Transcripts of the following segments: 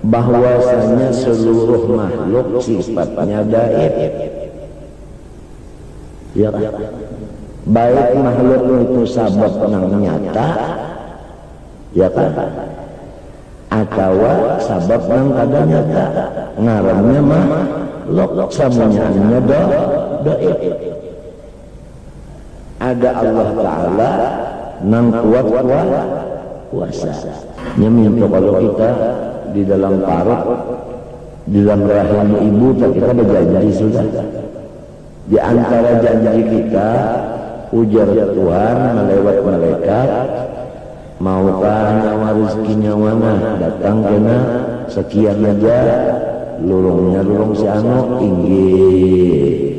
bahwasanya seluruh makhluk sifatnya gaib. Ya, baik makhluk itu sabab nang nyata, ya kan? Atau sabab nang kada nyata, ngarannya makhluk samunyanya gaib. Ada Allah Ta'ala nang kuat kuasa. Nyaminto kalau kita di dalam parut, di dalam rahim ibu, kita berjanji sudah. Di antara janji kita, ujar Tuhan melewat malaikat, maukah nyawa rezeki nyawana datang kena sekian aja, lurungnya lurung si anu inggih.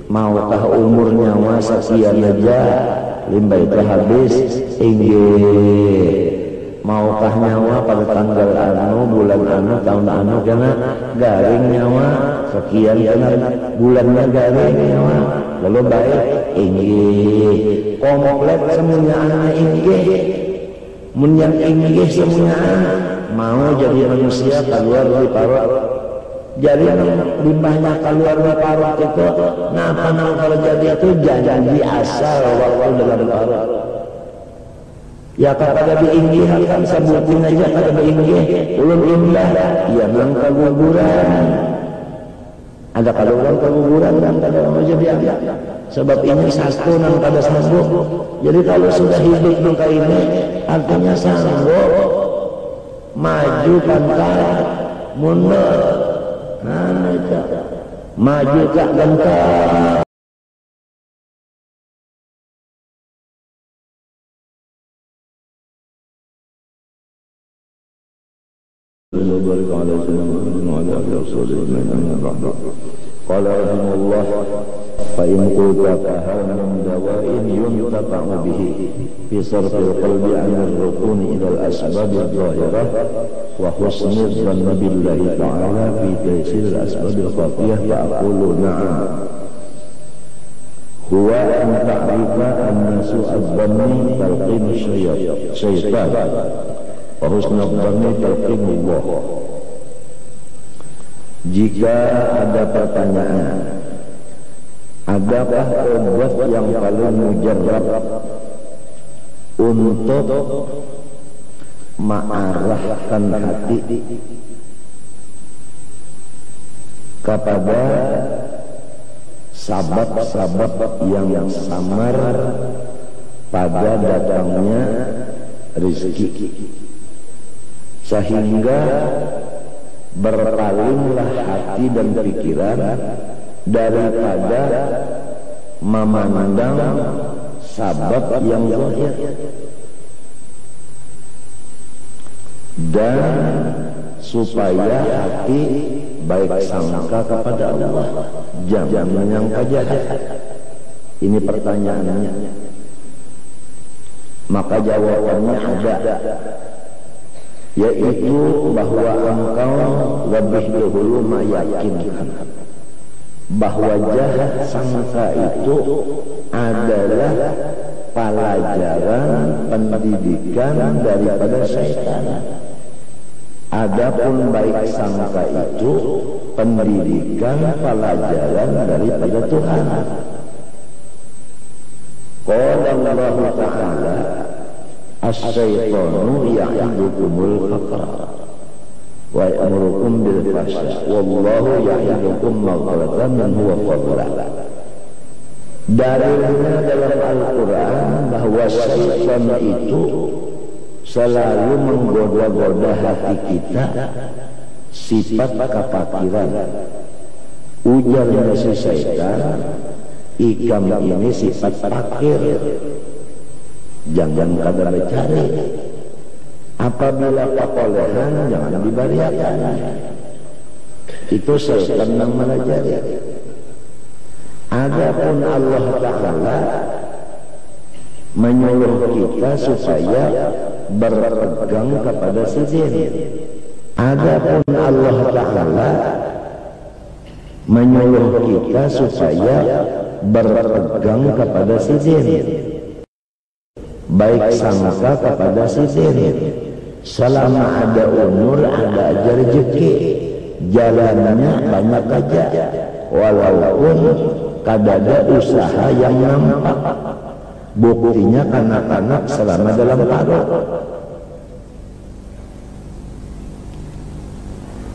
Maukah umur nyawa sekian aja, limbah itu habis inggih. Maukah nyawa pada tanggal anu, bulan anu, tahun anu kena garing nyawa sekian kena bulannya garing nyawa. Lalu baik inggih, komplit semuanya anak inggih, munyan inggih semuanya mau jadi manusia keluar dari parut. Jadi limbahnya keluar dari parut itu, ngapa nang kalau jadi itu janji asal waktu dalam parut. Ya kepada diinggihan sebutin aja pada diinggih ulun indah ya nang keguguran. Ada kaluran keguguran dan kada mau jadi ada. Sebab ini satu nang kada sanggup. Jadi kalau sudah hidup duka ini artinya sanggup maju pantang mundur. Nah itu maju kak ganteng. قال رحمه الله فإن قلت فهل من دواء ينتفع به في صرف القلب عن الركون إلى الأسباب الظاهرة وحسن الظن بالله تعالى في تيسير الأسباب الخفية فأقول نعم هو أن تعرف أن سوء الظن تلقين الشيطان وحسن الظن تلقين الله. Jika ada pertanyaan, adakah obat yang paling mujarab untuk mengarahkan hati kepada sabab-sabab yang samar pada datangnya rezeki, sehingga berpalinglah hati dan pikiran daripada memandang sabab yang zahir, dan supaya hati baik sangka kepada Allah, jangan menyangka jahat. Ini pertanyaannya, maka jawabannya ada, yaitu bahwa engkau lebih dahulu meyakinkan bahwa jahat sangka itu adalah pelajaran pendidikan daripada syaitan. Adapun baik sangka itu pendidikan pelajaran daripada Tuhan. Qala Allah Ta'ala as-syaitanu ya'idukumul faqra wa ya'murukum bil fahsya wallahu ya'idukum maghfiratan minhu wa fadla. Dalilnya dalam Al-Quran bahwa syaitan itu selalu menggoda-goda hati kita sifat kefakiran. Ujarnya si syaitan, ikam ini sifat fakir, jangan kada mencari. Apabila perolehan jangan diberikan. Itu syaitan yang mengajari. Adapun Allah Ta'ala menyuruh kita supaya berpegang kepada sidin. Adapun Allah Ta'ala menyuruh kita supaya berpegang kepada sidin, baik sangka kepada sidin. Selama ada umur, ada aja rezeki. jalannya banyak aja, walaupun kadada usaha yang nampak. Buktinya kanak-kanak selama dalam parut.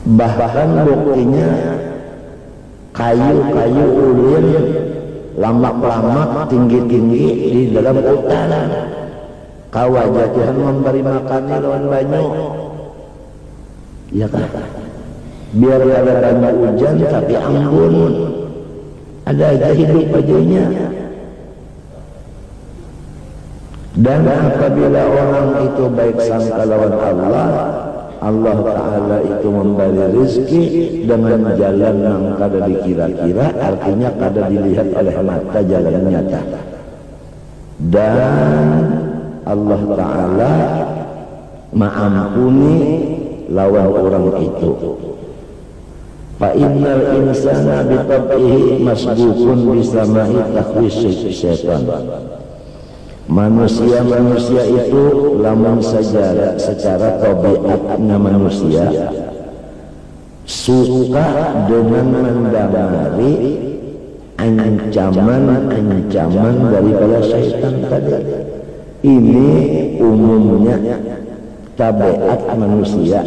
Bahkan buktinya kayu-kayu ulin lamak-lamak tinggi-tinggi di dalam hutan. Kawajah Tuhan memberi makan lawan banyu. Ya kan? Biar ada banyak hujan tapi anggun. Ada aja hidup bajunya. Dan apabila orang itu baik sangka lawan Allah, Allah Ta'ala itu memberi rezeki dengan jalan yang kada dikira-kira, artinya kada dilihat oleh mata jalan nyata. Dan Allah Ta'ala mengampuni lawan orang itu. Fa innal insana bi tab'ihi masbukun bisama'i takhwis syaitan. Manusia itu lamun saja secara tabiatnya manusia suka dengan mendamari ancaman daripada syaitan tadi. Ini umumnya tabiat manusia,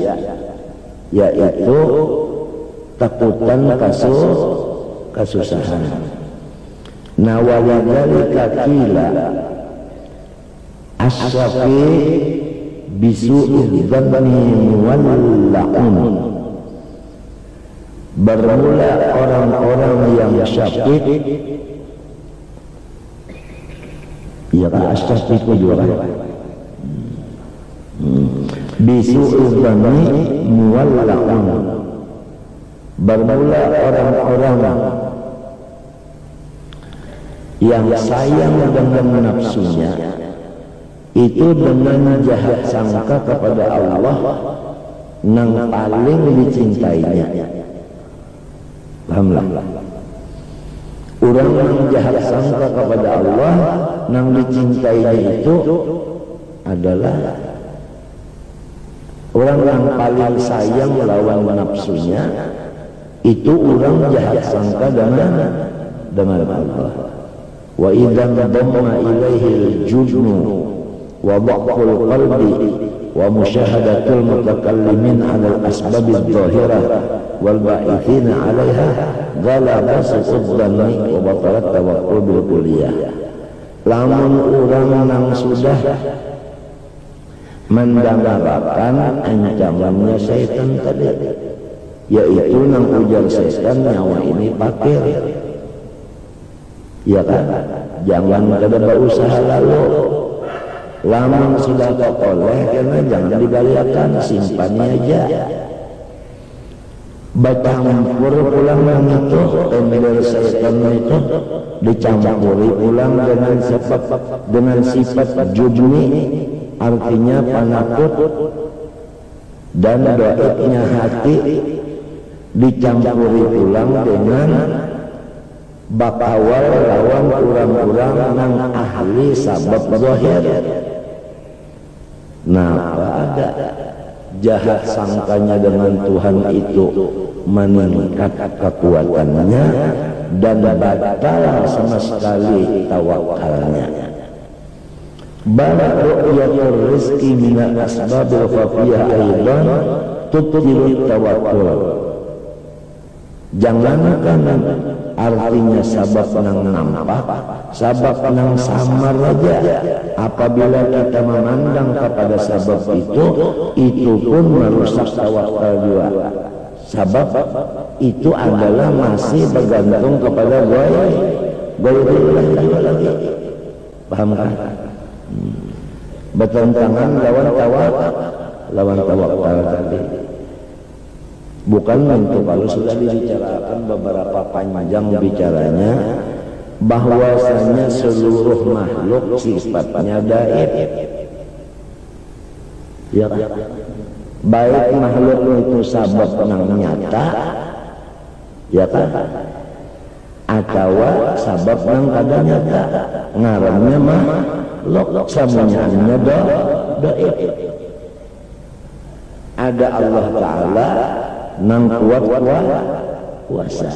yaitu takutan kasusahan. Nah, waladzalika qila as-safi bisu'i dhanni wal la'un. Bermula orang-orang yang syafik, ya as-safi itu juga bisu'i dhanni wal la'un. Bermula orang-orang yang sayang dengan nafsunya itu dengan jahat sangka kepada Allah yang paling dicintainya. Pahamlah? Orang yang jahat sangka kepada Allah yang dicintainya itu adalah orang yang paling sayang melawan nafsunya. Itu orang jahat sangka dengan Allah. Wa idzan dhamma ilaihi al-jubnu wa dhaqul qalbi wa musyahadatul mutakallimin 'ala al-asbab adh-dhahirah wal ba'ithina 'alaiha ghalaba su'uddanni wa batalat tawakkul bil kulliyah. Lamun orang yang sudah mendengarkan ancamannya syaitan tadi, yaitu nang ujar setan nyawa ini pakir, ya kan? Jangan kada berusaha lalu. Lama sudah teroleh karena jangan dibaliakan, simpannya aja. Bercampur pulang yang itu, ember setan itu dicampuri pulang dengan sifat jubni, artinya penakut, dan doanya hati dicampuri pulang dengan bakawal lawan orang-orang yang ahli sabab zahir. Nah, ada jahat sangkanya dengan Tuhan itu meningkat kekuatannya dan batal sama sekali tawakalnya. Bala ru'yatul rizqi min asbabil khafiyah aidan tubtilu tawakkul. Jangankan artinya sabab nang nampak, sabab nang samar aja. Apabila kita memandang kepada sabab itu pun merusak tawakal juga. Sabab itu adalah masih bergantung kepada ghairullah juga lagi. Paham kan? Bertentangan lawan tawakal tadi. Bukan untuk kalau sudah dibicarakan beberapa panjang bicaranya bahwasanya seluruh makhluk sifatnya gaib. Ya, baik makhluk itu sabab nang nyata, ya kan? Atau sabab nang kada nyata, ngarannya makhluk samunya gaib. Ada Allah Ta'ala nang kuat puasa.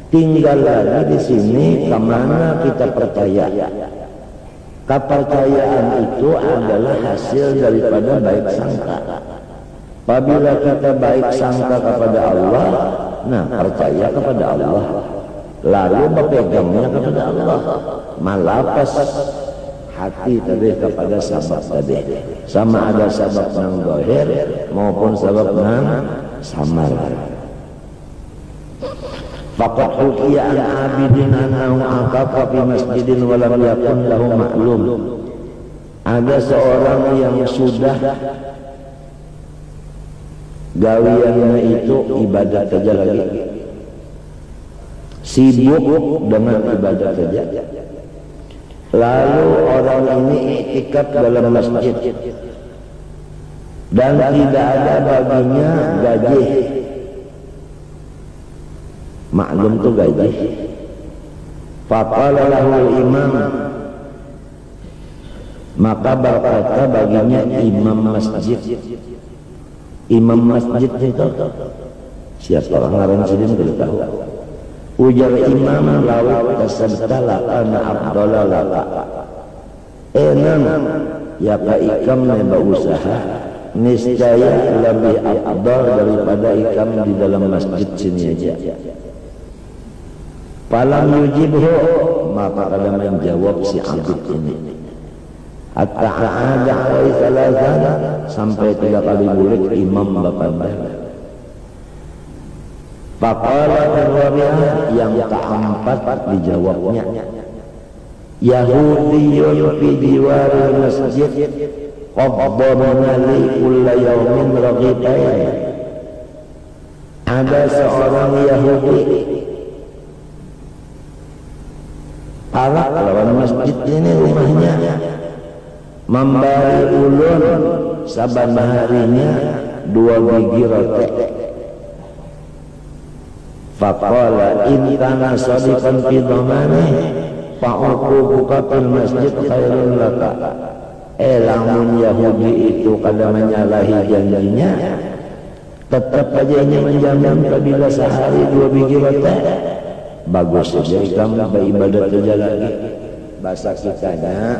Tinggal lagi di sini kemana kita percaya. Kepercayaan itu adalah hasil daripada baik sangka. Apabila kita baik sangka kepada Allah, nah percaya kepada Allah, lalu berpegangnya kepada Allah, malapas hati tadi kepada sabab tadi, sama ada sabab nang zahir maupun sabab nang samar. Faqad hukiya an abidin annahu aqafa fi masjidin wa lam yakun lahu ma'lum. Ada seorang yang sudah gawiannya itu ibadat saja lagi, sibuk dengan ibadat saja. Lalu orang ini iktikaf dalam masjid dan tidak ada baginya gaji. Maklum tuh gaji. Faqala lahul imam, maka berkata baginya imam masjid. Imam masjid itu siapa orang ngaran sidin tidak tahu. Ujar imam law tasabta lana afdala laka. Enam ya ka ikam neba usaha niscaya lebih afdal daripada ikam di dalam masjid sini aja. Falam yujibhu, maka kada menjawab si abid ini. Hatta ada alaihi salatan, sampai 3 kali bulik imam berkata. Faqala ar-rabi'ah, yang keempat dijawabnya, Yahudiyun fi diwari masjid qabbana li kulla yawmin raghibain. Ada seorang Yahudi Arak lawan masjid ini rumahnya, memberi ulun saban harinya 2 biji roti. Faqala in kana sadiqan fi dhamani fa'uqubuka fil masjid khairun laka. Lamun Yahudi itu kada menyalahi janjinya, tetap aja ini menjamin apabila sehari 2 biji roti, bagus saja kamu beribadat saja lagi. Bahasa kitanya,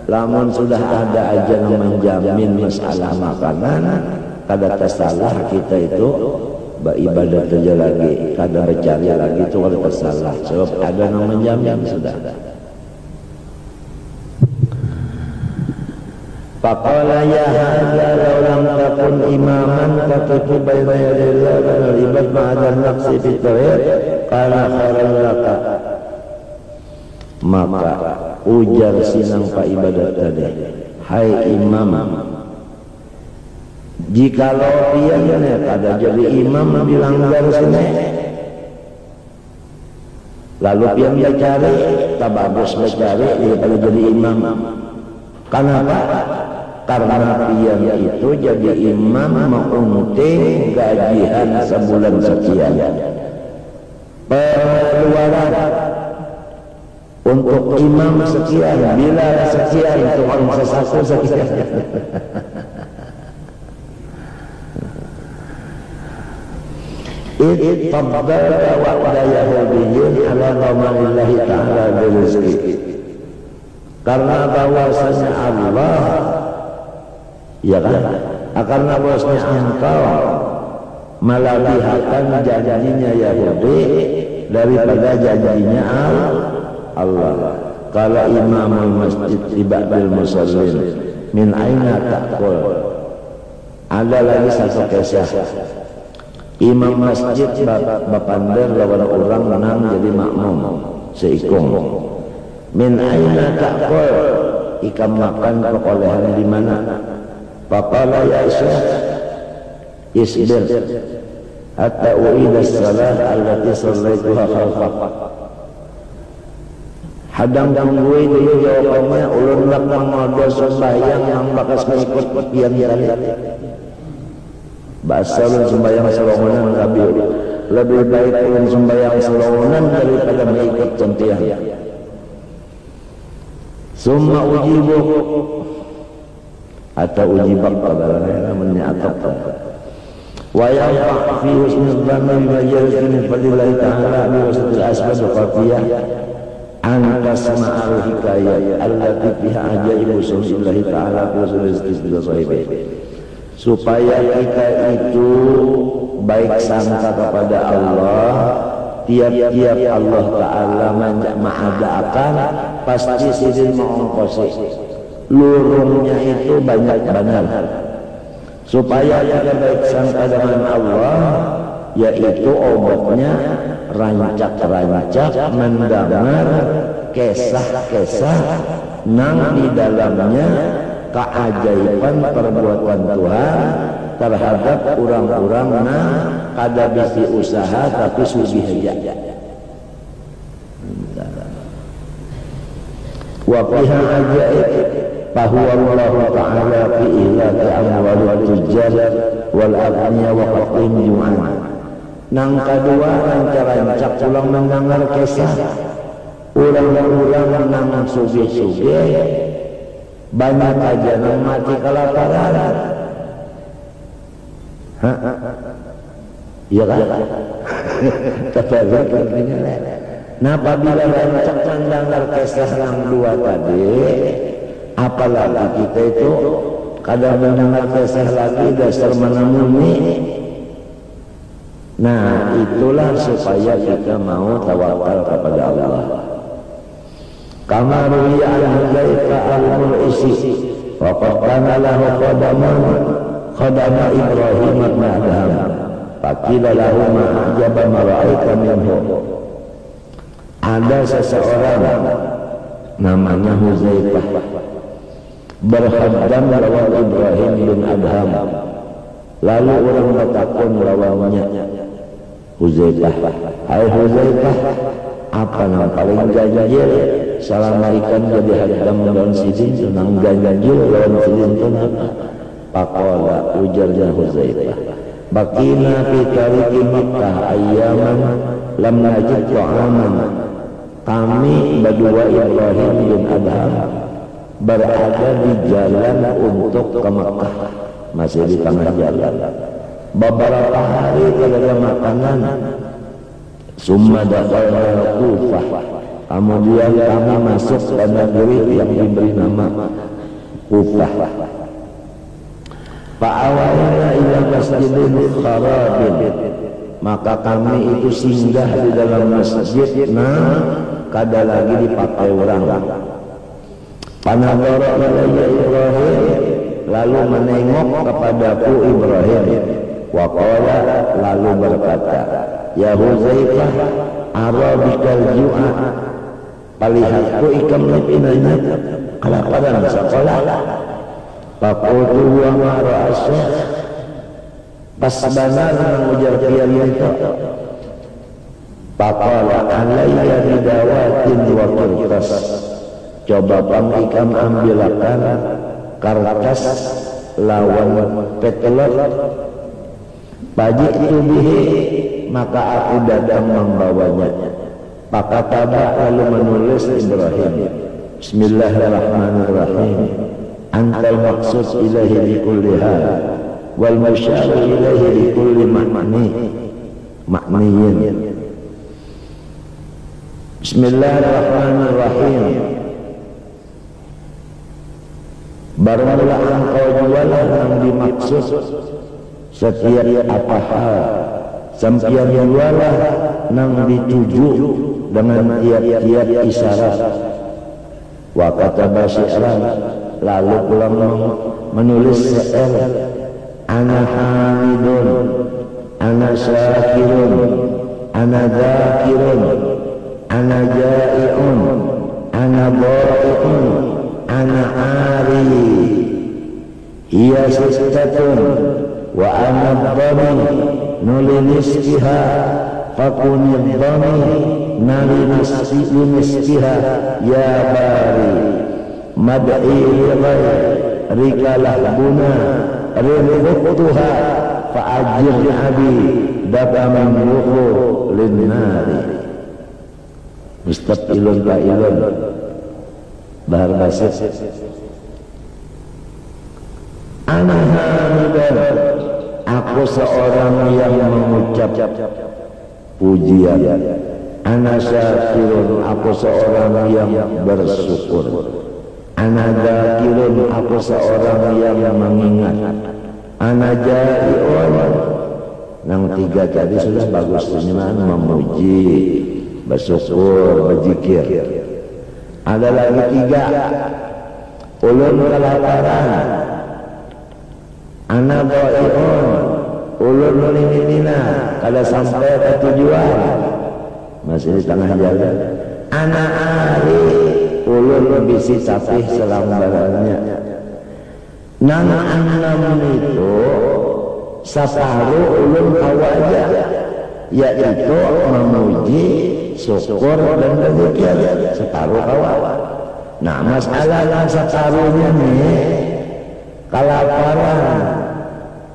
lamun sudah ada aja yang menjamin masalah makanan, kada tersalah kita itu beribadat saja lagi, kada bercari lagi itu kada tersalah, sebab ada yang menjamin sudah. Faqala ya hadza law lam takun imaman taqifu baina yadillah wal ibad ba'da naqsi fi tariq qala khairan laka. Maka ujar sinang pak ibadat tadi, hai imam, jikalau dia kada jadi imam dilanggar sini, lalu pian mencari, tak bagus mencari daripada jadi imam. Kenapa? Karena pian itu jadi imam mengunting gajian sebulan sekian. Pengeluaran untuk imam sekian, bila sekian untuk sesaku sekian. Ittabbala wa'da Yahudiyyun ala qamarillahi ta'ala birizki. Karena bahwasanya Allah, ya kan, karena bahwasanya engkau melebihakan janjinya Yahudi daripada janjinya Allah. Kalau imamul masjid ibadil musallin min aina ta'kul. Ada lagi satu kisah. Imam masjid bapander lawan orang menang jadi makmum seikung. Min aina ta'kul, ikam makan perolehan di mana? Faqala ya Syekh isbir hatta uida salat allati sallaituha khalfak. Hadang tungguin dulu jawabannya, ulun nak mengodo sembahyang yang bakas mengikut pian kali. Bahasa ulun sembahyang selongonan lebih baik ulun sembahyang selongonan daripada mengikut contian. Summa ujibuk atau ujibak kabarnya namanya atap. wa yanfa' fi husnil dhanni bima yajri min fadlillahi ta'ala bi wasatil asbab al-qatiyah an tasma'al hikayat allati fiha ajaibu sunnillahi ta'ala fi wasatil sahibi, supaya kita itu baik sangka kepada Allah. Tiap-tiap Allah Ta'ala mengadakan pasti sidin mengongkosi lurungnya itu banyak benar, supaya kita baik sangka dengan Allah, yaitu obatnya rancak-rancak mendengar kisah-kisah nang di dalamnya keajaiban perbuatan Tuhan terhadap orang-orang nang kada bisi usaha tapi sugih aja. Wa fiha ajaib fahuwa Allah Ta'ala fi ihlaki amwalil tujjar wal aghniya wa qat'im ju'an. Nang kedua rancak-rancak ulang mendengar kisah ulang-ulang nang sugih-sugih banyak aja nang mati kelaparan. Iya kan? Terbaik artinya. Nah, apabila rancak mendengar kisah yang dua tadi, apalagi kita itu kadang mendengar kisah lagi dasar menamuni. Nah, itulah supaya kita mau tawakal kepada Allah. Kama ruwiya an Hudzaifah al-Mur'isi wa qad kana lahu khadama Ibrahim ibn Adham faqila lahu ma ajaba ma ra'aita minhu. Ada seseorang namanya Hudzaifah berkhadam lawan Ibrahim bin Adham, lalu orang bertakun lawannya Hudzaifah, hai Hudzaifah, apa yang paling ganjil salamaikan jadi hadam lawan sidin senang ganjil lawan sidin itu apa? Faqala, ujarnya Hudzaifah, baqina fi tariqi Makkah ayyaman lam najid ta'aman. Kami berdua Ibrahim bin Adham berada di jalan untuk ke Makkah, masih di tengah jalan. Beberapa hari tidak ada makanan. Summa dakhalna Kufah. Kemudian kami masuk ke negeri yang diberi nama Kufah. Fa'awalna ila masjidin kharabin. Maka kami itu singgah di dalam masjid kada lagi dipakai orang. Panadara ilayya Ibrahim, lalu menengok kepadaku Ibrahim. Wa qala, lalu berkata, ya Hudzaifah, arabikal ju'a, palihatku ikam lepinanya kelaparan sekolah. Faqultu wa ma ra'asya, pas benar mengujar kian itu. Faqala alayya bidawatin wa kirtas, coba pangikam ambilakan kartas lawan petelot. Baji'tu bihi, maka aku datang membawanya. Fakataba, lalu menulis Ibrahim, Bismillahirrahmanirrahim, antal maqsud ilahi bi kulli hal wal musyar ilahi bi kulli ma'niyin. Bismillahirrahmanirrahim. Barulah engkau jualah yang dimaksud setiap apa hal, sampian jualah yang dituju dengan tiap-tiap isyarat. Wa kataba syi'ran, lalu pulang menulis syair, ana hamidun, ana syakirun, ana dzakirun, ana ja'i'un, ana dha'i'un, ana ari, hiya sistatun wa ana dhami nulinisbiha fakuni dhami nulinisbiha ya bari mad'i rika lahbuna rinfutuha fa'ajir abi dataman ruhu linnari. Ustaz ilun ka ilun bahar basit ana hamidan aku seorang yang mengucap pujian. Ana syakirun, aku seorang yang bersyukur. Ana dzakirun, aku seorang yang mengingat. Ana jari'un. Yang tiga tadi sudah bagus, memuji, bersyukur, berzikir. Ada lagi tiga, ulun kelaparan. Ana dha'i'un, ulun nulinina kada sampai ke tujuan, masih di tengah jalan. Ana ari, ulun bisi capih selambarannya. Nang anam itu separuh ulun kawaja, yaitu memuji, syukur dan berzikir, separuh kawa. Nah, masalah yang separuhnya nih kelaparan,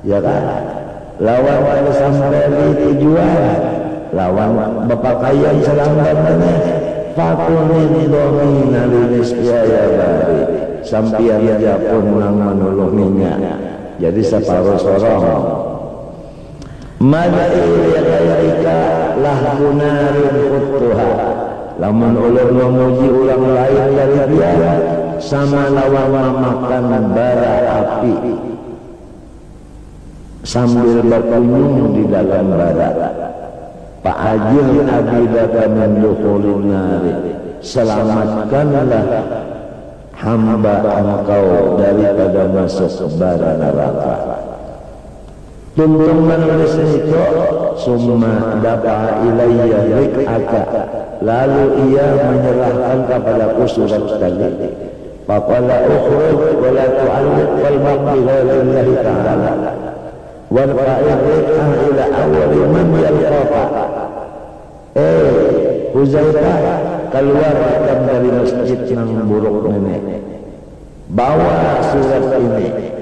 ya kan? Lawan pada sampai di tujuan, lawan bepakaian selambarannya. Fakunin domina lilis biaya bari, sampian aja pun nang menolonginya. Jadi separuh sorong. Madai ghairika lahbunarin khuttuha. Lamun ulun memuji ulang lain dari dia, sama lawan memakan bara api sambil berkunjung di dalam bara. Pak Ajil abidaka min dukhulin nari, selamatkanlah hamba engkau daripada masuk bara neraka. Tuntung menulis itu, summa dafa ilayya rik'aka, lalu ia menyerahkan kepadaku surat tadi. Faqala ukhruj wa la tu'alliq qalbaka lillahi ta'ala warfa'ir rik'ah ila awwali man yalqaka. Huzaifah, keluar dari masjid yang buruk nenek, bawa surat ini.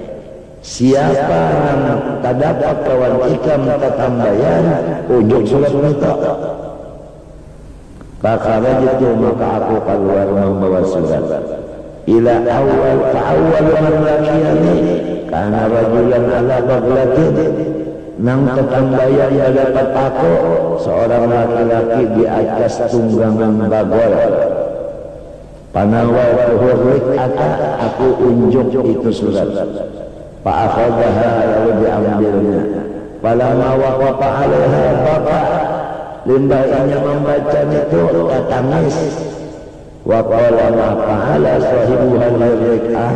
Siapa yang tak dapat kawan ikam tatambayan, ujuk surat itu. Fakharajtu, maka aku keluar membawa surat. Ila awal fa'awal man laqiyani kana rajulan ala baghlatin. Nang tatambayan yang dapat aku, seorang laki-laki di atas tunggangan bagol. Panawal tuhurrik aku unjuk itu surat. Fa'akhadaha, lalu diambilnya. Falamma waqafa 'alaiha baka, limbahnya membaca itu tangis. Wa qala ma fa'ala sahibuha lirikah,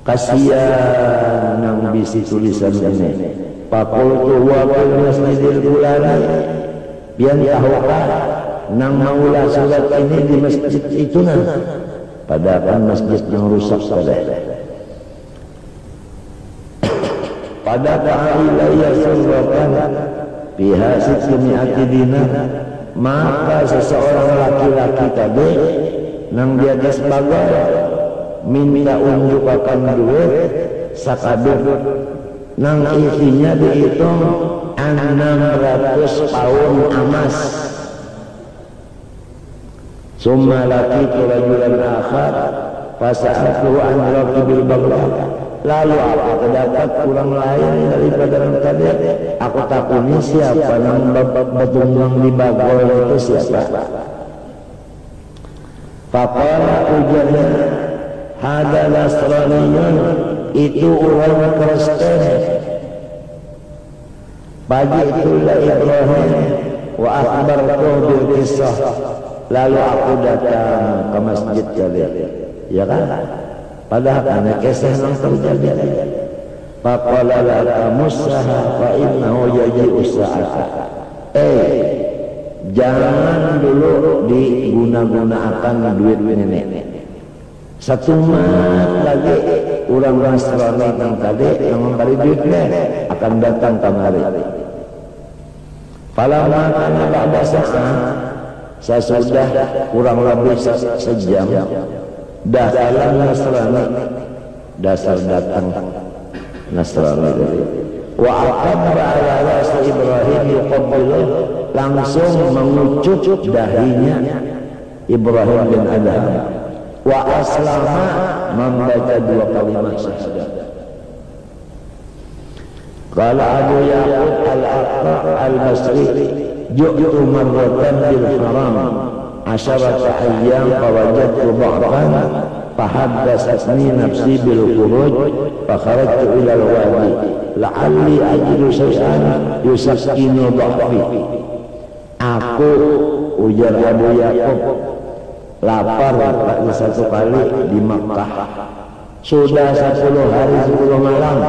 kasihan nang bisi tulisan ini. Faqultu wa fil masjidil bulani, biar tahukah nang maulah surat ini di masjid itu nah, padahal masjid yang rusak pada. Pada ta'ilaiya suratan biha sitmi'ati dinar, maka seseorang laki-laki tadi nang di atas bagal minta unjukakan duit sakadut nang isinya dihitung 600 paun emas. Summa laqitu rajulan akhar fasa'altuhu an raqibil baghlaq. Lalu aku terdapat kurang lain daripada yang tadi. Aku takuni siapa yang bertunggang di bagol itu siapa. Faqala, ujarnya, hada nasraniyun, itu orang Kristen. Pagi itulah Ibrahim wa akhbartuhu bil qissah. Lalu aku datang ke masjid tadi, ya kan? Padahal karena kisah yang terjadi. Faqala la tamussaha fa innahu yaji'u sa'ata. Jangan dulu diguna-gunakan duit nenek. Satu mat lagi orang Nasrani yang tadi yang memberi duitnya akan datang kemari. Falamma kana ba'da sa'ah, sesudah kurang lebih sejam, dalam Nasrani, dasar datang Nasrani dari wa aqabra ala rasi Ibrahim yuqabbilu, langsung mengucup dahinya Ibrahim bin Adham. Wa aslama, membaca 2 kalimat syahadat. Qala Abu Yaqub al-Aqra al-Basri ju'tu marratan bil haram asharata ayyam fawajadtu dha'fan fahaddatsatni nafsi bil khuruj fakharajtu ila al-wadi la'alli ajidu syai'an yusakkinu dha'fi. Aku, ujar Abu Yaqub, lapar pada satu kali di Makkah. Sudah 10 hari 10 malam,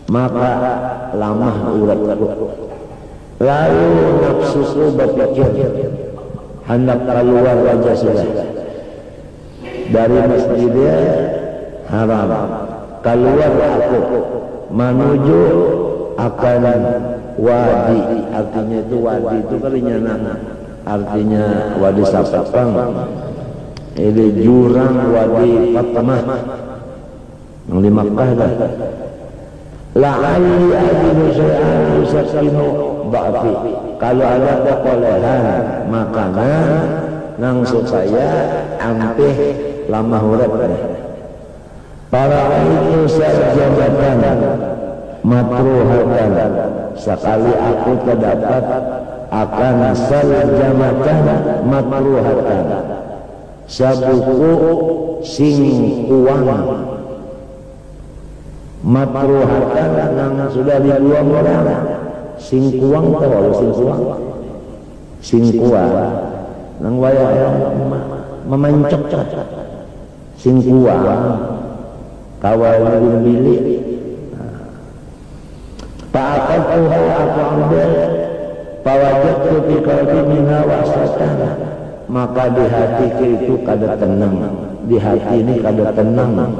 maka lamah uratku. Lalu nafsuku berpikir, hendak keluar raja sudah dari Masjidil Haram. Keluar aku menuju akan wadi, artinya itu wadi itu kalinya nana, artinya wadi Sapang. Ini jurang wadi Fatimah yang di Makkah dah. La'alli ajidu syai'an yusakkinu dha'fi. Kalau ada kebolehan makanan nang supaya ampih lamah urip. Para itu sarjabatan matruhatan, sekali aku terdapat akan sarjabatan matruhatan, sabuku sing kuang matruhatan nang sudah dibuang orang. Sing kuang tahu sing kuang nang wayah memancok sing kuang kawal bilik. Fa'aqatuha aku ambil fawajadtu fi qalbi minha wasatan, maka di hatiku itu kada tenang, di hati ini kada tenang.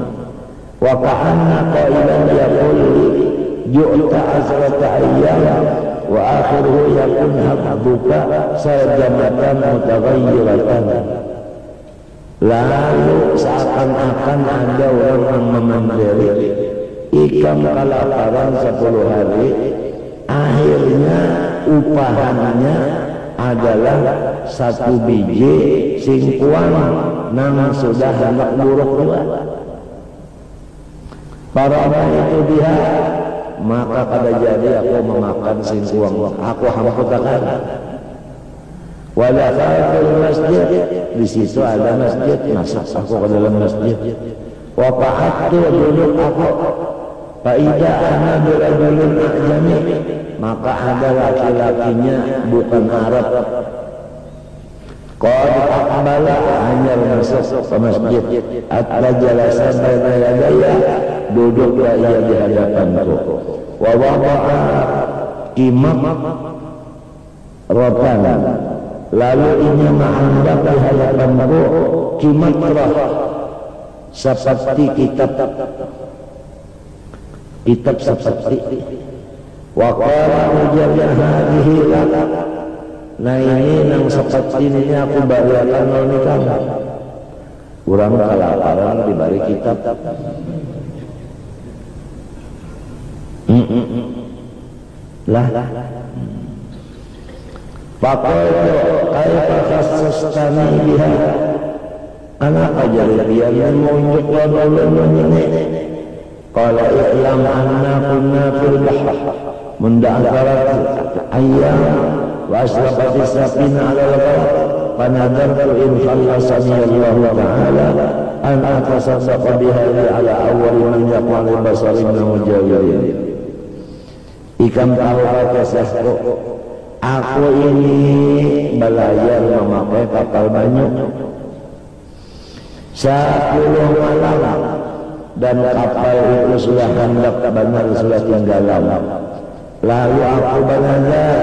Wa ka'anna qailan yaqul ju'ta azrata ayyam wa akhiruhu yakun habbuka sarjamatan mutaghayyiratan. Lalu seakan-akan ada orang yang memandiri ikam kelaparan 10 hari, akhirnya upahannya adalah 1 biji singkuan nang sudah hendak buruk juga. Para itu dia, maka pada jadi aku memakan singkuan, aku hamputakan. Walakhatul masjid, di situ ada masjid, masuk aku ke dalam masjid. Wa fa'attu duduk aku, fa'idha ana birajulin a'jami, maka ada laki-lakinya bukan Arab. Qad aqbala, hanya masuk ke masjid. Atla jalasa baina yadaya, duduklah ia di hadapanku. Wa wada'a imam rotan, lalu ini menghadap di hadapanku kimat roh seperti kitab seperti. Wa qala ujarnya hadhihi lak, nah ini yang seperti ini aku bariakan oleh kamu. Kurang kelaparan diberi kitab. Lah faqultu kaifa khassastani biha, anak ajar dia yang menunjuk ulun ini. Qala i'lam anna kunna fil bahr munda'arat ayyam wa asrafati safina 'ala al-bahr fanadartu in khallasani Allah ta'ala an atasaddaqa biha 'ala awwali man yaqali basari min mujawirin. Ikam tahu kata sahku, aku ini belayar memakai kapal banyu 10 malam, dan kapal itu sudah hendak benar sudah tinggalan. Lalu aku beranjak,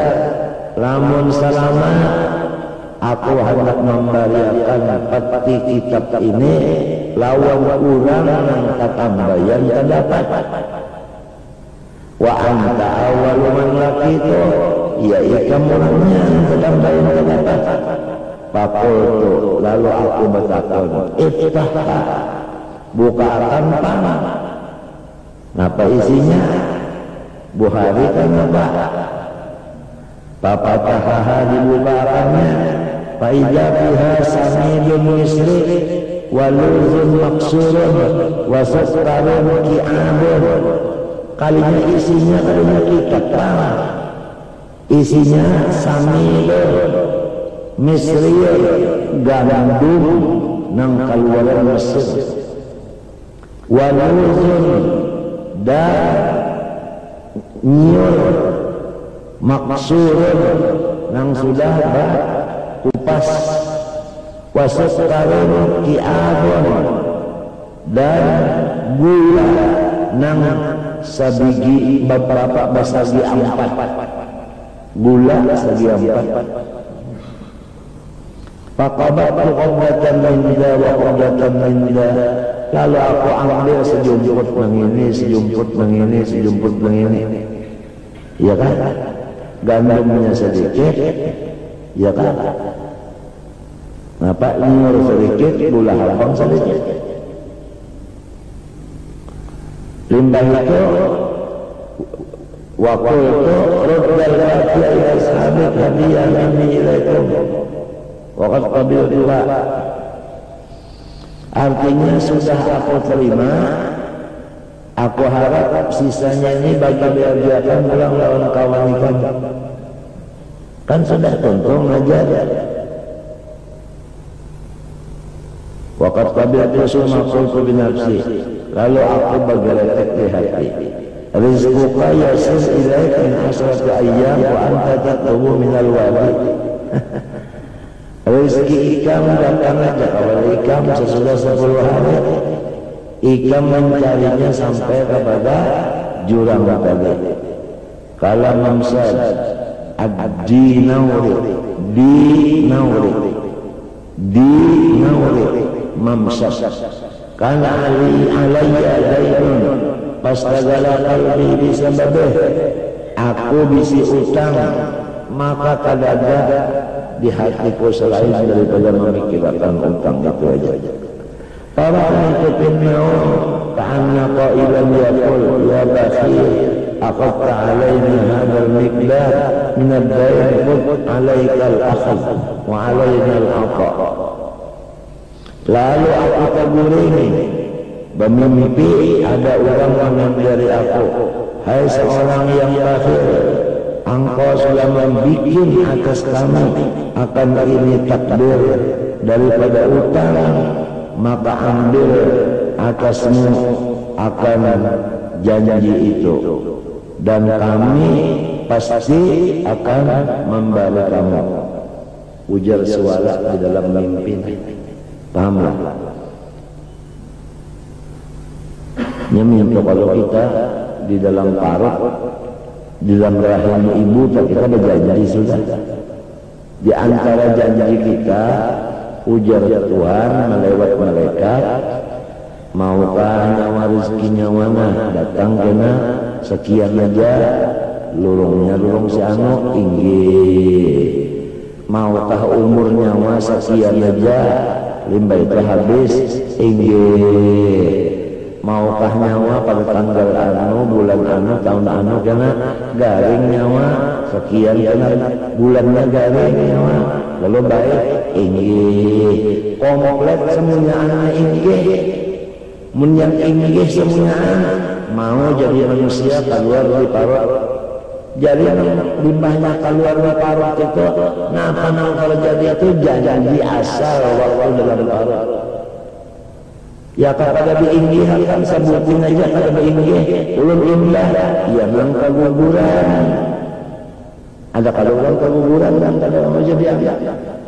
lamun selamat aku hendak memberiakan peti kitab ini lawan kurang yang ketambayan terdapat. Wa anta awwalu man laqitu, ya ikam orangnya ketambayan terdapat. Faqultu, lalu aku bertakun, iftahha, bukakan panah. Napa isinya? Bukhari kan apa? Papatahaha, dibukakannya. Fa'idha fiha samidun misri waluzun maksurun wasastarun ki'abun kalinya isinya kalinya kitab Bang. Isinya samilun misriyun gandum nang kaluaran Mesir, waluzun dan nyur maksurun nang sudah kupas, wasaskarun kiabun dan gula nang sabigi beberapa basagi empat, gula segi empat. Faqabatu qawdatan minda wa qawdatan minda, lalu aku ambil sejumput mengini, sejumput mengini, sejumput mengini, ya kan? Gandumnya sedikit, ya kan? Apa nyur sedikit, gula halbang sedikit. Limbah itu waktu itu ruddal hadiah ila sahabik hadiah minni ilaikum waqad qabiltuha, artinya sudah aku terima, aku harap sisanya ini bagi biarkan pulang lawan kawan ikan. Kan sudah tuntung ngajar. Waqad qabiltu summa qultu bi nafsi, lalu aku bergeletek di hati, rizquka yasir ilaika min asrati ayyam wa anta tatlubu minal wadi. Rezeki ikam datang aja, kalau ikam sesudah 10 hari ikam mencarinya sampai kepada jurang tadi. Kalau mamsad ad-di nawri, di nawri mamsad, karena alayya daynun pastagala qalbi bisababih, aku bisi utang maka kadada di hatiku selain daripada memikirkan utang itu aja. Para penutupin naum ta'anna qailan yaqul ya bakhil aqadta alaina hadzal miqdar min ad-dayn qud alaika al-akhd wa alaina al-ata. Lalu aku tegurini, bermimpi ada orang mengambil dari aku, hai seorang yang bakhil, engkau sudah membuat atas kami akan ini takdir daripada utang, maka ambil atasmu akan janji itu, dan kami pasti akan membalas kamu. Ujar suara di dalam mimpi. Pahamlah? Mimpi kalau kita di dalam parut, di dalam rahim ibu, kita berjanji sudah. Di antara janji kita, ujar Tuhan melewat malaikat, maukah nyawa rezeki nyawana datang kena sekian aja, lurungnya lurung si anu inggih. Maukah umur nyawa sekian aja, limbah itu habis inggih. Maukah nyawa pada tanggal anu, bulan anu, tahun anu kena garing nyawa sekian kena bulannya garing nyawa, lalu baik inggih. Komplit semuanya anak inggih, munyak inggih semuanya anak mau jadi manusia keluar dari parut. Jadi limbahnya keluar dari parut itu, ngapa kalau jadi itu janji asal waktu dalam parut. Ya kepada diinggih kan sebutin aja kada diinggih ulun indah ya nang keguguran. Ada kalau orang keguguran dan kada mau jadi apa,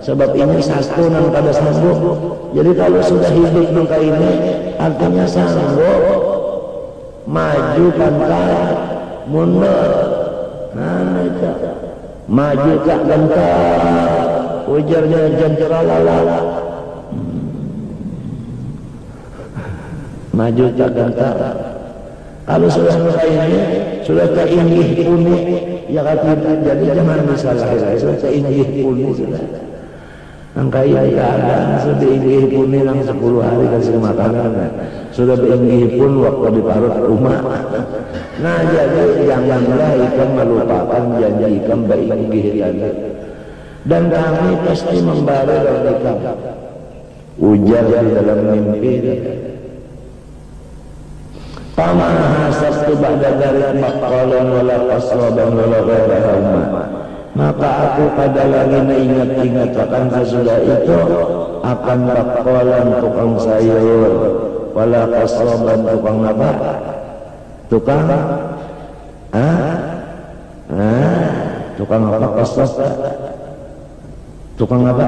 sebab ini satu nang kada sanggup. Jadi kalau sudah hidup nang ini artinya sanggup maju pantang mundur. Nah itu maju kak gentar ujarnya jenteralala, maju tak gentar. Kalau sudah ini sudah keinggih puni, ya kata jadi jangan disalah. Sudah keinggih puni sudah. Angka ini keadaan sudah inggih puni nang 10 hari kasih makanan. Sudah beringgih pun waktu di parut rumah. Nah jadi janganlah ikan melupakan janji ikan beringgih tadi. Dan kami pasti membalas ikan. Ujar di dalam mimpi. Fama hasabtu ba'da dzalika maqalan wala qaswaban wala ghairahuma. Maka aku pada lagi mengingat-ingat akan sesudah itu akan baqalan tukang sayur, wala qaswaban tukang apa? Tukang tukang apa? Qaswab. Tukang apa?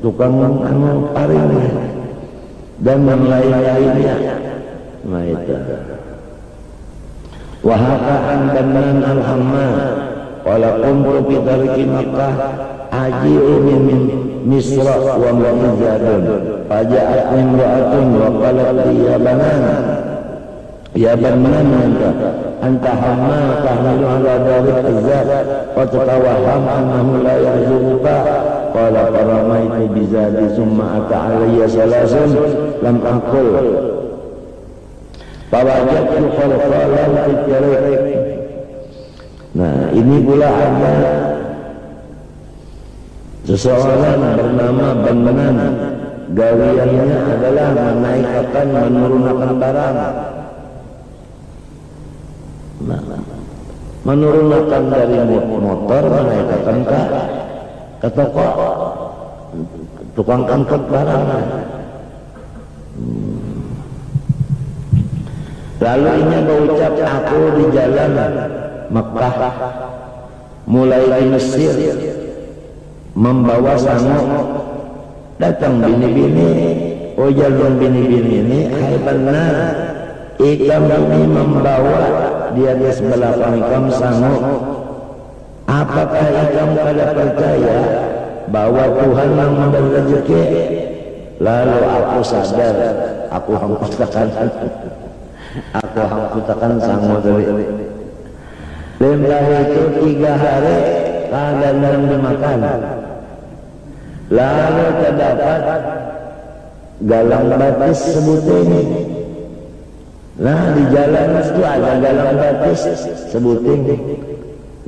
Tukang anu paring dan yang lain-lainnya. Nah itu. Wahaka'an banan al-hammad wala kuntu fi tariki Makkah aji'u min Misra wa mu'izadun faja'at imra'atun wa qalat li ya banan anta hammal tahmilu ala dharik azab wa tatawaham annahu la yarzuquka qala faramaitu bizadi summa ata alayya salasun lam aqul fawajadtu khalqalan fil tariq. Nah ini pula ada seseorang bernama Banan, gawiannya adalah menaikkan menurunkan barang. Nah, menurunkan dari motor menaikkan ke toko, tukang angkut barang. Lalu ini berucap, aku di jalan Mekah mulai di Mesir membawa sangu, datang bini-bini, oh jalur bini-bini ini, hai benar ikam ini membawa di atas belakang ikam sangu. Apakah ikam pada percaya bahwa Tuhan yang memberi rezeki? Lalu aku sadar, aku hangkutakan sangu dari lembah itu 3 hari kadang dimakan. Lalu terdapat galang batis sebuting. Nah di jalan itu ada galang batis sebuting,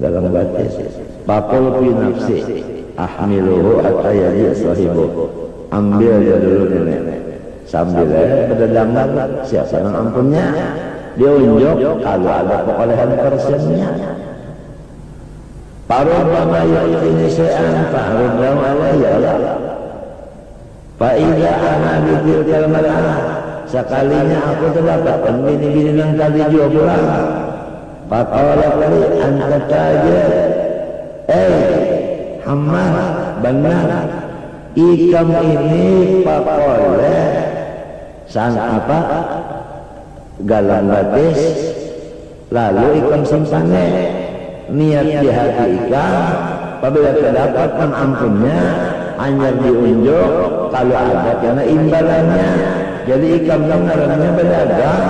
galang batis. Pakul fi nafsi ahmiluhu hatta yaji sahibu. Ambil dia dulu nenek. Sambil berdadangan siapa yang ampunnya, dia unjuk kalau ada perolehan persennya. Parubama yu'tini syai'an fa'ruddahu alayya fa'idha ana bitilkal mar'ah. Sekalinya aku terdapatkan bini-bini yang tadi juga pulang. Faqala li anta tajir, Hammad benar ikam ini pakoleh sang apa galang batis, lalu ikam simpannya niat di hati ikam apabila terdapat pengampunnya hanya diunjuk kalau ada karena imbalannya. Jadi ikam dengarannya berdagang,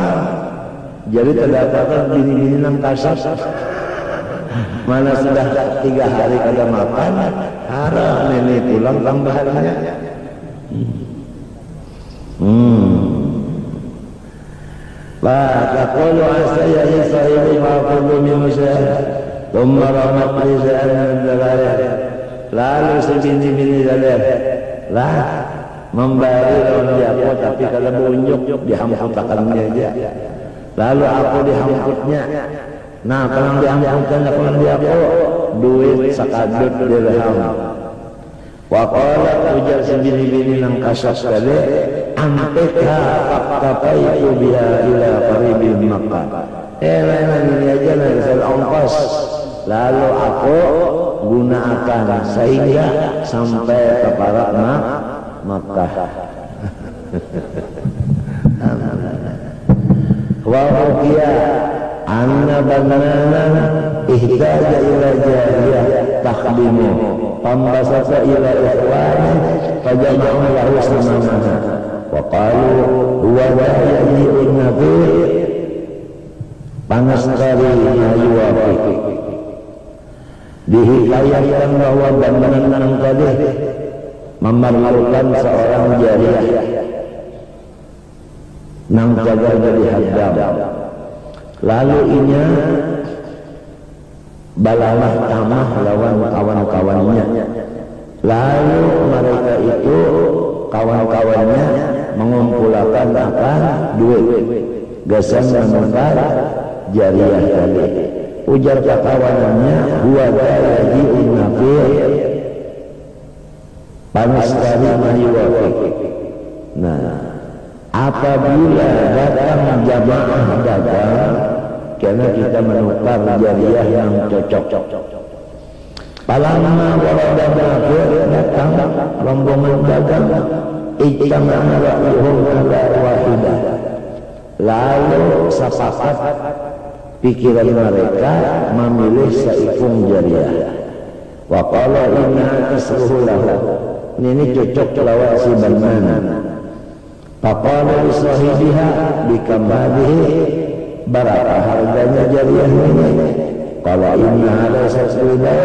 jadi terdapat bini-bini yang kasar. Mana sudah 3 hari kada makan, haram ini pulang tambahannya. Faqulu asaya sahibi ma'qulu min musyahid thumma ramat rizal min dalal. Lalu sebini-bini dalal lah memberi lawan dia tapi kalau bunjuk dihamputakannya aja. Lalu aku dihamputnya. Nah kalau dihamputkan kalau dia duit sakadut dirham. Wa qala ujar sebini-bini nang kasas kade ampeka faqtaitu biha ila qaribin Makkah. Ini aja dari ongkos. Lalu aku gunakan sehingga sampai ke Barat Makkah. Wa ukiya anna banana ihtaja ila jariyah takhdimu pambasasa ila ikhwani fajama'u lahu samana wa qalu huwa yaji'un nabir panas sekali ayuwafi. Dihikayatkan bahwa bangunan tadi memerlukan seorang jariyah nang jaga dari hadam. Lalu inya balalah tamah lawan kawan-kawannya. Lalu mereka itu kawan-kawannya mengumpulkan apa? Duit. Gasan menukar jariah tadi. Ujar kawanannya, huwa da'i unafir panas dari mahiwafik. Nah, apabila datang jamaah dagang, karena kita menukar jariah yang cocok. Palamma warada nafir, datang rombongan dagang, ijtama'a ra'yuhum ala wahidah. Lalu sepakat pikiran mereka memilih seikung jariah. Wa qala inna tasruhu lahu. Ini cocok lawan si Banana. Faqala li sahibiha bikambadihi, berapa harganya jariah ini? Kalau ini ada sesudah,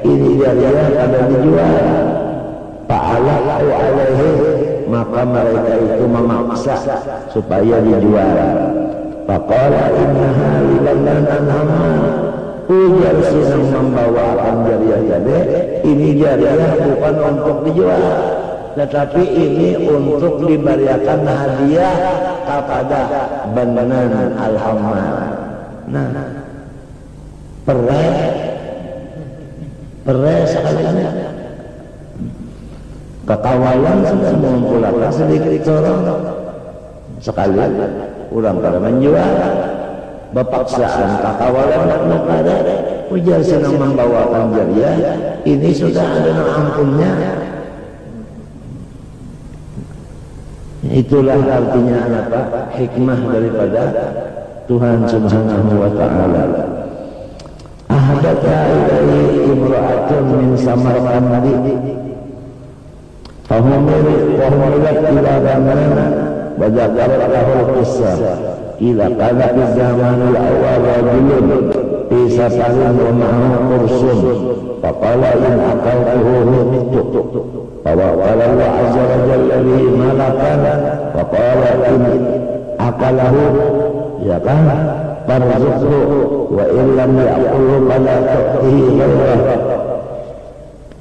ini jariah ada dijual. Fa'alahu alaihi, maka mereka itu memaksa supaya dijual. Faqala innaha libanan nama. Ujar yang membawakan jariah tadi, ini jariah bukan untuk dijual, tetapi ini untuk diberikan hadiah kepada Banan al-Hammal. Nah, perai sekalian kekawalan sudah mengumpulkan sedikit orang sekalian orang pada menjual. Bepaksaan kakawalan negara, ujar senang membawakan jariah, ini sudah ada ampunnya. Itulah artinya apa? Hikmah daripada Tuhan Subhanahu wa Ta'ala. Ahdatha ilaihi imra'atun min Samarqandi fahumilat ila Banana wa dzakarat lahu qissah. Ila kana fi zamanil awal rajulun fi safarin wa ma'ahu qursun faqala in aqaltuhu mittu faqala Allah azza wa jalla bihi malakan faqala in aqalahu ya kan farzuqhu wa in lam ya'qulhu fala tu'tihi ghayrah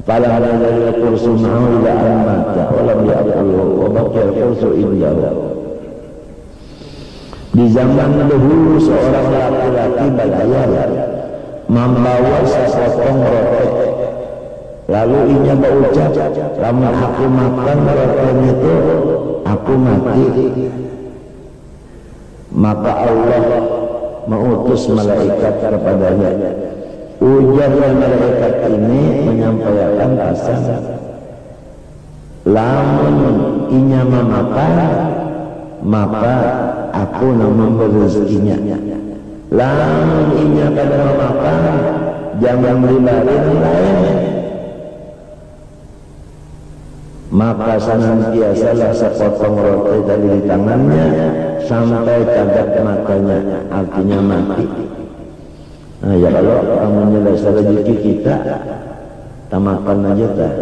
fala hadha qursu ma'ahu ila an mata wa lam ya'qulhu wa baqiya qursu indahu. Di zaman dahulu seorang laki-laki berlayar membawa sepotong roti, lalu ia berucap, "Lamun aku makan roti itu, aku mati." Maka Allah mengutus malaikat kepadanya. Ujar malaikat ini menyampaikan pesan, lamun inya memakan, maka aku memberi rezekinya. Lamun inya kada memakan, jangan beri lain. Maka senantiasalah sepotong roti dari di tangannya sampai cadat matanya, artinya mati. Nah ya kalau lamunnya dasar rezeki kita, kita makan aja dah.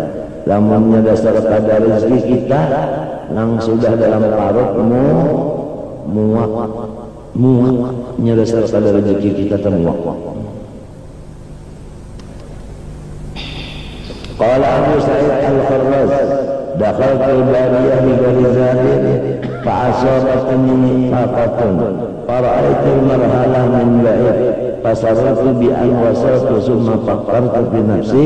Lamunnya dasar kadar rezeki kita, nang sudah dalam parut muak nyerasa pada rezeki kita termuak. Qala Abu Sa'id al-Kharraz, dakhaltu al-bariyah bi barizadin fa'asabatni faqatun fara'aitu al-marhala min ba'id fasarraftu bi an wasaltu summa faqartu bi nafsi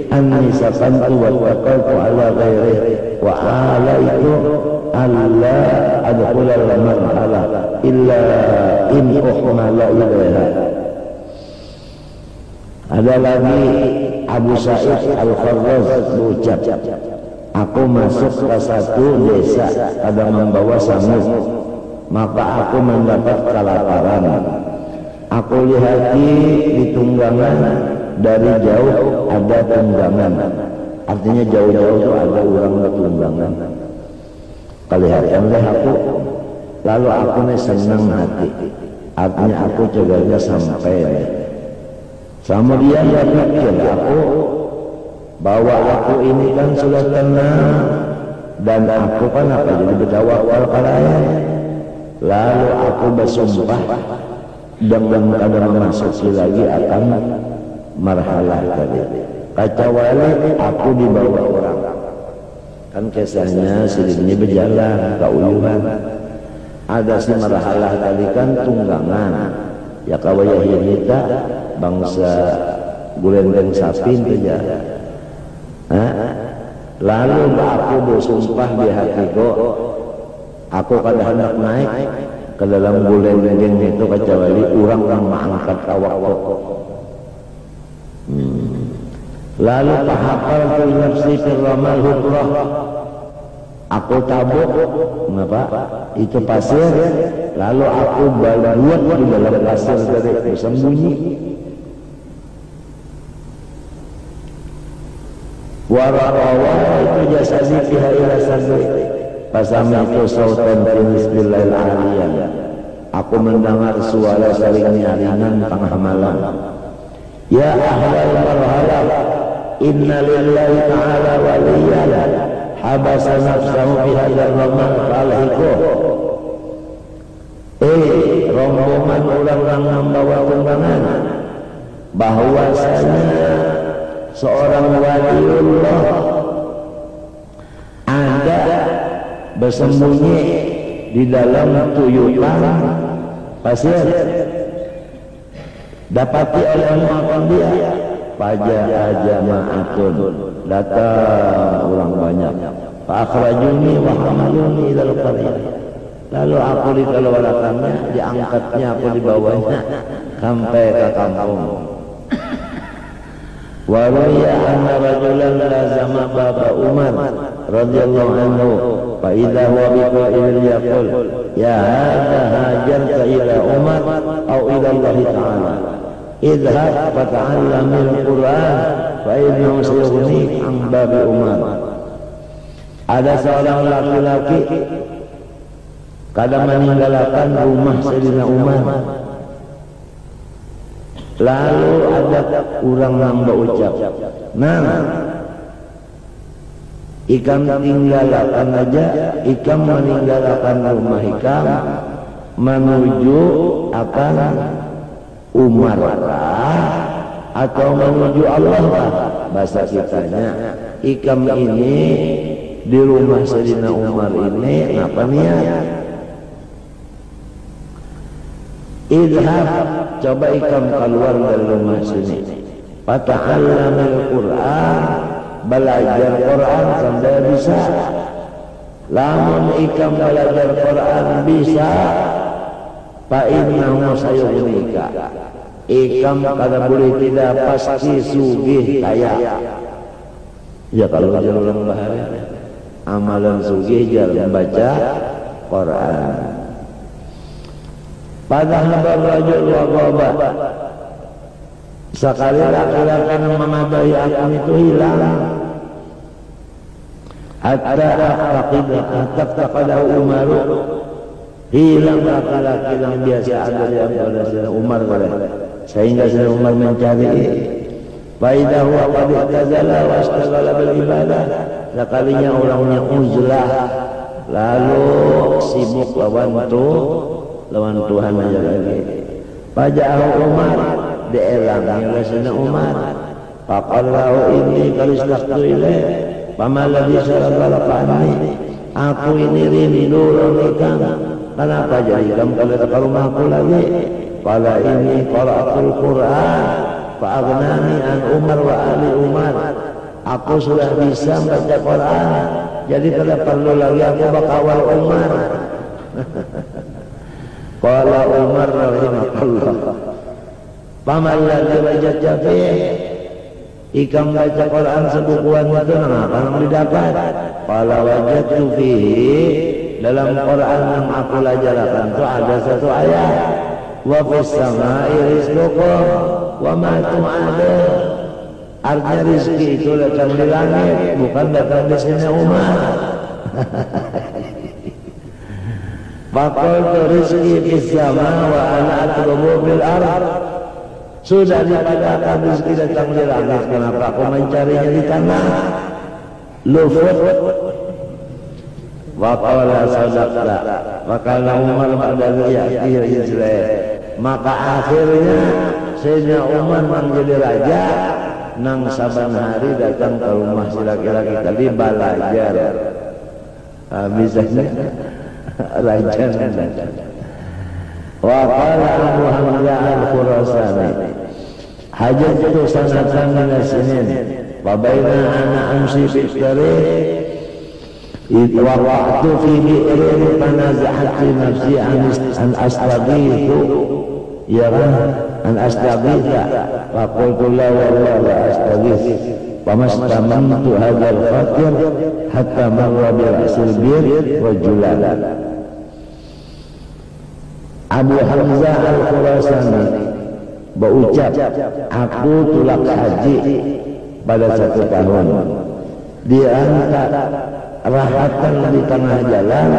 anni sakantu wa taqaltu ala ghairihi wa alaitu alla adkhula al-marhala illa in uhmala ilaiha. Ada lagi Abu Sa'id al-Kharraz berucap, aku masuk ke satu desa ada membawa samuk, maka aku mendapat kelaparan. Aku lihati di tunggangan, dari jauh ada tunggangan, artinya jauh-jauh itu ada orang bertunggangan. Kelihatanlah aku, lalu aku senang hati, artinya aku cegahnya sampai. Kemudian dia pikir aku bahwa aku ini kan sudah tenang dan aku kan apa jadi bertawakal kalaya. Lalu aku bersumpah dengan ada memasuki lagi akan marhalah tadi. Kecuali aku dibawa orang. Kan kisahnya silingnya berjalan kauyuhan. Ada si marahalah tadi kan tunggangan. Ya kawaya hirita bangsa gulendeng sapin saja. Lalu aku bersumpah di hatiku, aku kada hendak naik ke dalam gulendeng itu kecuali orang yang mengangkat awakku. Lalu pahapal fi nafsi firramal hukrah, aku tabuk mengapa itu pasir, lalu aku buat di dalam pasir dari bersembunyi. Warawa itu jasadi fiha ila sadri, pasami itu sautan bismillahil aliyah, aku mendengar suara saling nyaringan tengah malam. Ya ahlal marhalah, inna lillahi ta'ala waliyan habasa nafsahu fi hadzal ramal falhiku. Rombongan orang-orang membawa tunggangan, bahwasanya seorang waliullah ada bersembunyi di dalam tuyukan pasir, dapati oleh makan dia. Pajak jama'atun, datang orang banyak. Fa'akhrajuni wa hamaluni ilal qaryah, lalu aku dikeluarkannya, diangkatnya, aku dibawanya sampai ke kampung. Wa ruya anna rajulan lazama baba Umar radhiyallahu anhu fa idza huwa biqa'il yaqul ya hadha hajarta ila Umar aw ila Allah ta'ala idhab fata'allamil Qur'an fa innahu sayughnik an babi Umar. Ada seorang laki-laki kadang meninggalkan rumah Sayyidina Umar. Lalu ada orang yang berucap, nah, ikam tinggalkan aja, ikam meninggalkan rumah ikam menuju akan Umar atau menuju Allah. Bahasa kitanya, ikam ini di rumah Sayyidina Umar ini apa niat? Idhab, coba ikam keluar dari rumah sini, fata'allamil Qur'an, belajar Quran sampai bisa. Lamun ikam belajar Quran bisa, fa innahu sayughnika, ikam kada boleh tidak pasti sugih kaya. Ya kalau belajar orang bahari, amalan sugih jalan baca Quran. Padahal rajul wa ghaba, sekali laki-laki yang mengadai akan itu hilang. Hatta taqadahu Umar, hilang laki-laki yang biasa ada di antara Sayyidina Umar, sehingga Sayyidina Umar mencari. Faidah huwa qad i'tazala wa ishtaghala bil ibadah, sekalinya orangnya uzlah lalu sibuk lawan Tuhan aja lagi. Paja'ahu Umar, dielangnya oleh Sayyidina Umar. Faqallahu inni kalistaqtu ilaih fama ladhi syaragalakani, aku ini rindu ikam, kenapa jadi kamu kalau ke rumahku lagi? Qala ini qara'atul Qur'an fa'aghnani an Umar wa ali Umar, aku sudah bisa baca Quran, jadi tidak perlu lagi aku bakawal Umar. Qala Umar rahimahullah, paman ladzi wajadta fihi, ikam baca Quran sebukuan itu akan didapat. Qala wajadtu fihi, dalam Quran yang aku ajarkan itu ada satu ayat, wa fis samai rizqukum wa ma tu'adun, artinya rezeki itu datang di langit, bukan datang di sini Umar. Faqultu rizqi fis sama wa ana atlubu bil ard, sudah dikatakan rezeki datang di langit, kenapa aku mencarinya di tanah? Lufut. Wa qala sadaqta, maka Umar pada ya'ti Israel, maka akhirnya Sayyidina Umar menjadi raja nang saban hari datang ke rumah si laki-laki tadi belajar. Bisanya rajan. Wa qala Abu Hamzah al-Khurasani hajatu sanatan min as-sinin wa baina ana amshi fi tariq waqa'tu fi bi'rin fanaza'at li nafsi an astaghithu ya an astaghitha wa qultu la wallahi la astaghith wa mastamantu hadzal fakir hatta marra bi ra'sil bir rajulan. Abu Hamzah al-Khurasani berucap, aku tulak haji pada 1 tahun. Diangkat rahatan di tengah jalan,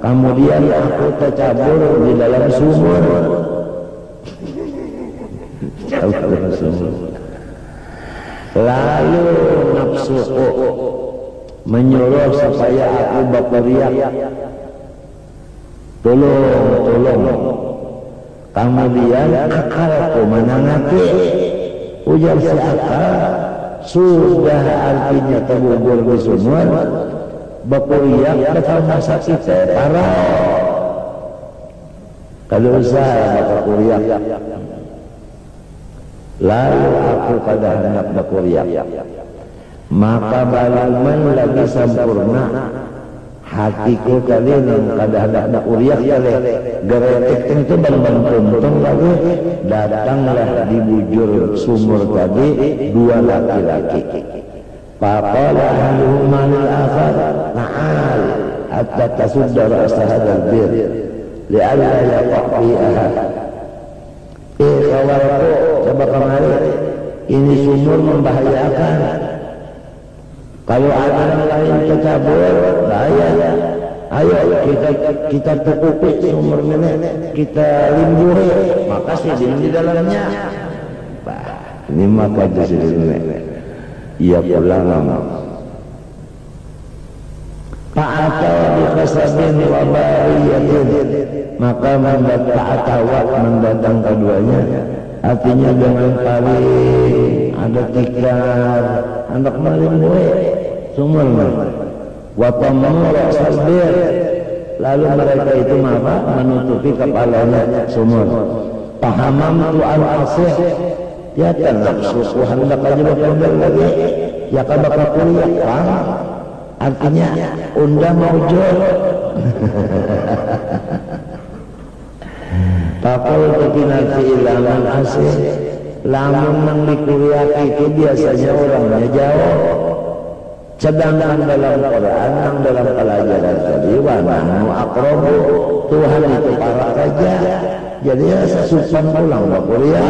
kemudian aku tercabur di dalam sumur. Lalu nafsuku menyuruh supaya aku berteriak, tolong. Kemudian akalku menangati, ujar si akal, sudah artinya tergugur di sumur, berteriak betul masa kita parah. Kalau usaha berteriak, lalu aku pada hendak berteriak, maka balaman lagi sempurna. Hatiku kali nang kada ada uriak kali geretek itu ban kumpung lagi datanglah di bujur sumur tadi 2 laki-laki. Faqala ahaduhuma lil akhar ta'al hatta tasudda ra'sa hadzal bir li'alla yaqa' fi ahad. Kawanku coba kemari, ini sumur membahayakan. Kalau ada yang lain tercabur, bahaya. Ayo kita tutupi sumur ini, kita limburi, maka sidin di dalamnya. Bah, ini maka di sini. Ia pulang. Ta'ata bi khasabin wa bariyatin, maka mendatang keduanya. Artinya dengan paling ada tikar, anak maling gue sumur watamur salbir, lalu mereka itu menutupi kepalanya sumur. Pahamam tu'an asih, ya kan nafsu hendak aja berkembang lagi, ya kan bakal kuliah, artinya unda maujud. Pakul kepinati ilaman asih, lamun nang dikuliah itu biasanya orangnya jauh. Sedangkan dalam Quran, dalam pelajaran tadi, wa nahnu aqrabu, Tuhan itu para raja. Jadi ya sesupan pulang ke kuliah.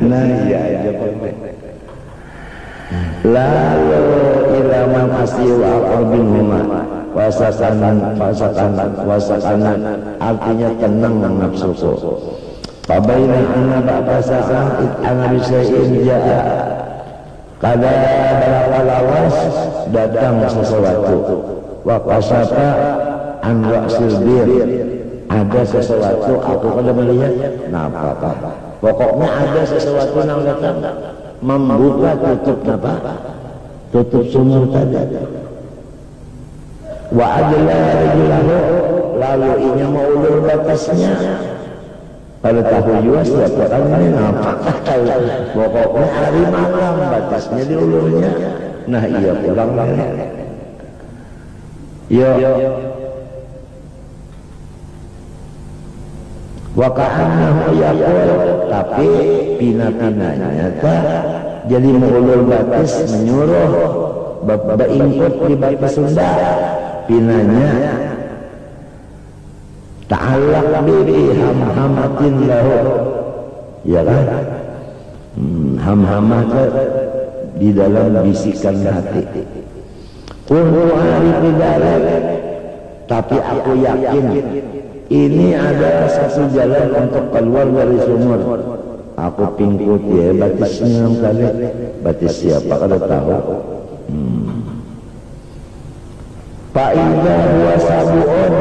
Nah iya aja lalu ilaman asih wa aqrabin huma wasakanan, artinya tenang nafsuku. Pabaina anna ba'da sa'at ana bisyai'in ja'a, kada berapa lawas datang sesuatu. Wa qasafa an ra'sil bir, ada sesuatu aku kada melihat. Nah apa? Pokoknya ada sesuatu yang datang membuka tutup sumur tadi. Wa adla rajulahu, lalu inya mau ulur batasnya. Pada tahu juga setiap orang ini nampak pokoknya hari malam batasnya diulurnya. Nah iya pulang lagi. Yo. Wa ka'annahu yaqul, tapi pina-pinanya jadi mengulur batas, menyuruh beingkut di batas Sunda. Pinanya ta'allaq bihi hamhamatin lahu, ya kan? Hamhamah di dalam bisikan hati. Qultu arifi dzalik, tapi aku yakin ini adalah satu jalan untuk keluar dari sumur. Aku pingkut ya batisnya kali, batis siapa kada tahu. Fa'idha huwa sabu'un,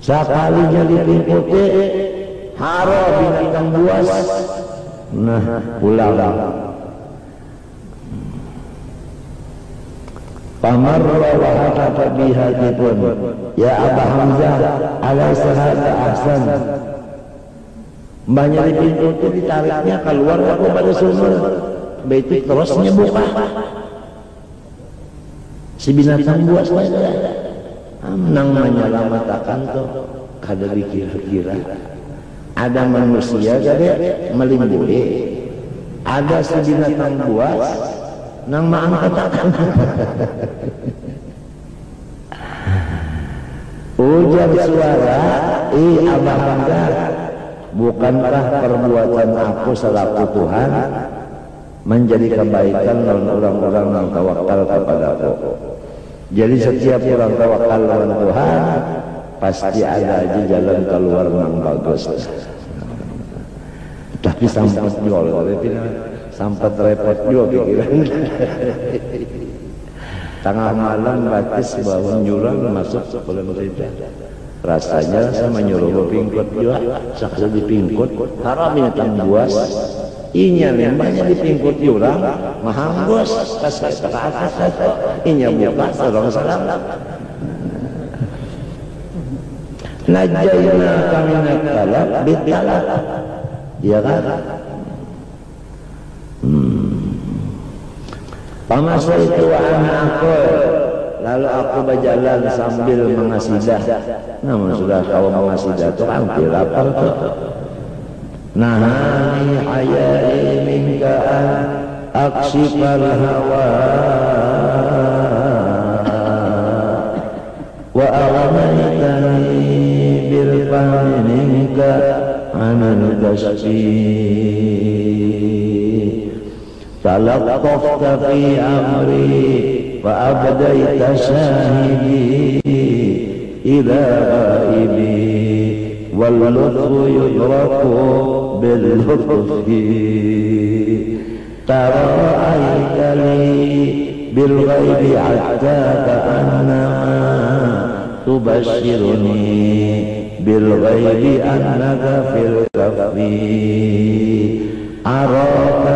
sekalinya dipingkuti haro binatang buas Nah, pulang. Pamarra wa hatafa bihatipun, ya Aba Hamzah, alaysa hadza ahsan. Mbahnya di pintu itu ditariknya keluar aku pada sumur. Begitu terusnya buka. Si binatang buas saja. Menang menyelamatkan tuh. Kada dikira-kira. Ada manusia gade melimbuli. Ada si binatang buas nang maangkatakan. Ujar suara, Abah Hamzah, bukankah perbuatan aku selaku Tuhan menjadi kebaikan orang-orang yang tawakal kepadaku? Jadi setiap orang tawakal lawan Tuhan, pasti ada aja jalan keluar yang bagus. Tapi sampai jual, sampai repot juga pikiran. Tengah malam batis bawa jurang masuk sebelum tidur. Rasanya sama nyuruh pingkut juga, saksa dipingkut, haramnya tang buas. Inya lembahnya dipingkut jurang, mahanggus, kasih ke atas satu. Inya buka serong salam. Najayna kami nakalak bitalak. Iya kan? Pamasa itu anakku, lalu aku berjalan sambil mengasidah. Namun sudah kau mengasidah itu hampir lapar tuh. Nahani hayai minka an aksifal hawa wa awamaitani bil fahmi minka anil kasbi. فلطفت في أمري فأبديت شاهدي إلى غائبي واللطف يدرك باللطف تراءيت لي بالغيب حتى كأنما تبشرني بالغيب أنك في الكف أراك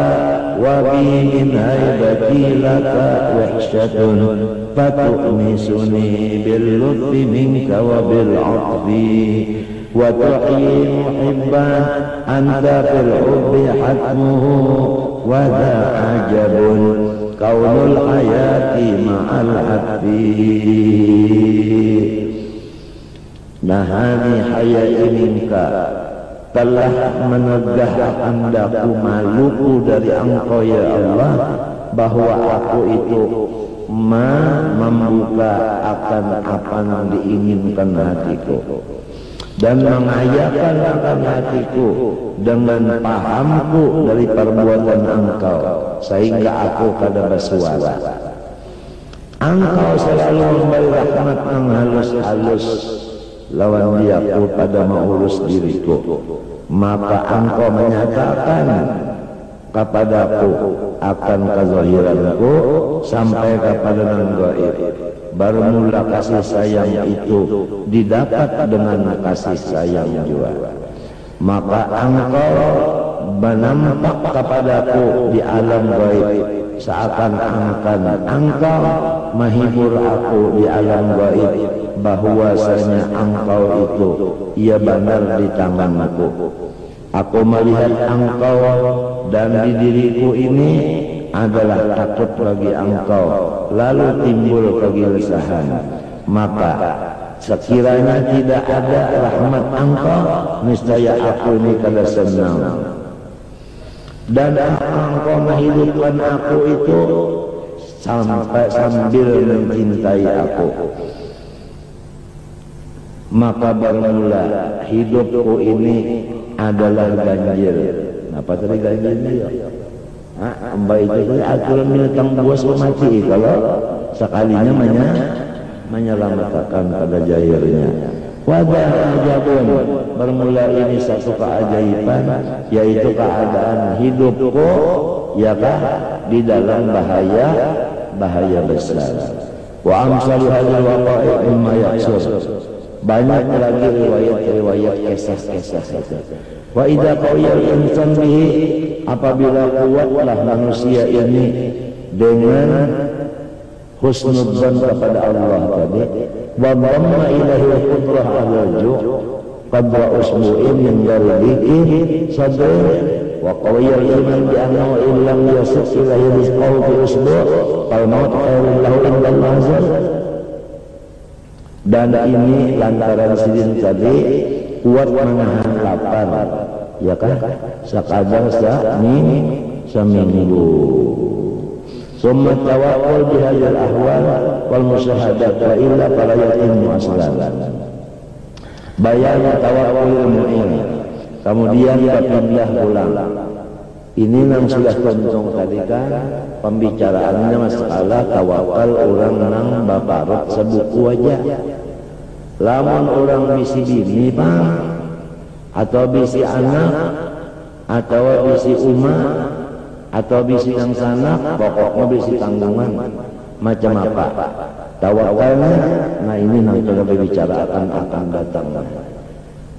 وبي من هيبتي لك وحشة فتؤنسني باللطف منك وبالعطف وتحيي محبا أنت في الحب حتمه وذا عجب كون الحياة مع العطف. Nahani hayai minka, telah menegah andaku maluku dari engkau ya Allah, bahwa aku itu membuka akan apa yang diinginkan hatiku dan mengayakan akan hatiku dengan pahamku dari perbuatan engkau, sehingga aku kada bersuara. Engkau selalu memberi rahmat yang halus-halus lawan diaku pada mengurus diriku, maka engkau menyatakan kepadaku akan kezahiranku sampai kepada nan gaib. Bermula kasih sayang itu didapat dengan kasih sayang juga, maka engkau menampak kepadaku di alam gaib seakan-akan engkau menghibur aku di alam gaib bahwasanya engkau itu ia benar di tanganku. Aku melihat engkau dan di diriku ini adalah takut bagi engkau, lalu timbul kegelisahan. Maka sekiranya tidak ada rahmat engkau, niscaya aku ini kada senang. Dan engkau menghidupkan aku itu sambil mencintai aku, maka bermula hidupku ini adalah ganjil. Apa tadi ganjil? Mbak itu aturan binatang buas mati kalau sekalinya menyelamatkan pada jahirnya. Wadah ajabun, bermula ini satu keajaiban, yaitu keadaan hidupku yakah di dalam bahaya besar. Wa amsalu hadzal waqa'i mimma yaksur. Banyak lagi riwayat-riwayat kisah-kisah itu. Wa idza qawiyal insan bihi apabila kuatlah manusia ini dengan husnudzan kepada Allah tadi, wa dhamma ilahi qudrah al-ju' qadra usbu'in min darbihi sadr wa qawiyal iman bi annahu illam yasir ilahi rizqahu fi usbu' fal maut khairun lahu inda al-azab. Dan ini lantaran sidin tadi kuat menahan lapar, ya kan? Sekadar seminggu. Summa tawakkul bihadil ahwal wal musyahadat wa illa fala yatimmu aslan. Bayan tawakkul mu'in. Kemudian berpindah pulang. Ini yang sudah contoh tadi kan pembicaraannya masalah tawakal orang nang baparot sebuku aja. Lamun orang bisi bini bang, atau bisi anak, atau bisi umat, atau bisi yang sanak, pokoknya bisi tanggungan macam apa tawakalnya. Nah ini nanti kita berbicara akan datang.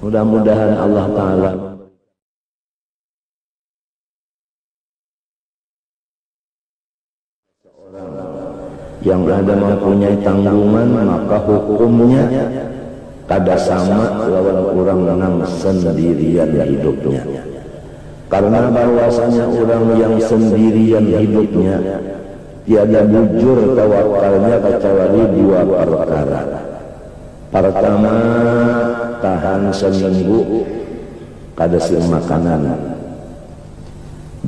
Mudah-mudahan Allah Ta'ala yang ada mempunyai tanggungan, maka hukumnya kada sama lawan orang nang sendirian hidupnya. Karena bahwasanya orang yang sendirian hidupnya tiada bujur tawakalnya kecuali dua perkara. Pertama, tahan seminggu kada sing makanan,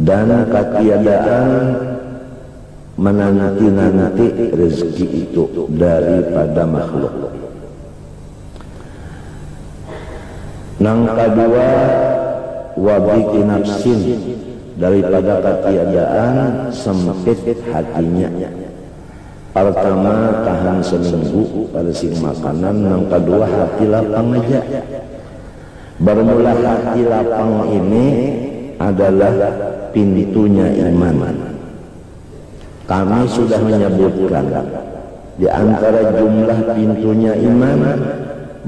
dan ketiadaan menanti-nanti rezeki itu daripada makhluk. Nang kedua, wabiki nafsin, daripada ketiadaan sempit hatinya. Pertama, tahan seminggu pada sing makanan. Yang kedua, hati lapang aja. Bermula hati lapang ini adalah pintunya iman. Kami sudah menyebutkan di antara jumlah pintunya iman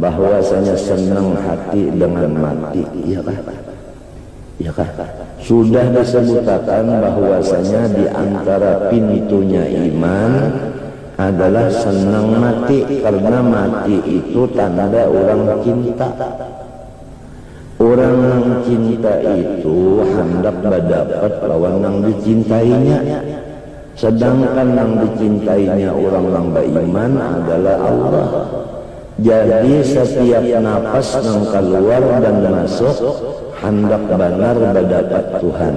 bahwasanya senang hati dengan mati, iya kah? Ya kah? Sudah disebutkan bahwasanya di antara pintunya iman adalah senang mati, karena mati itu tanda orang cinta. Orang yang cinta itu hendak mendapat lawan yang dicintainya. Sedangkan yang dicintainya orang yang beriman adalah Allah. Jadi setiap napas yang keluar dan masuk hendak benar mendapat Tuhan.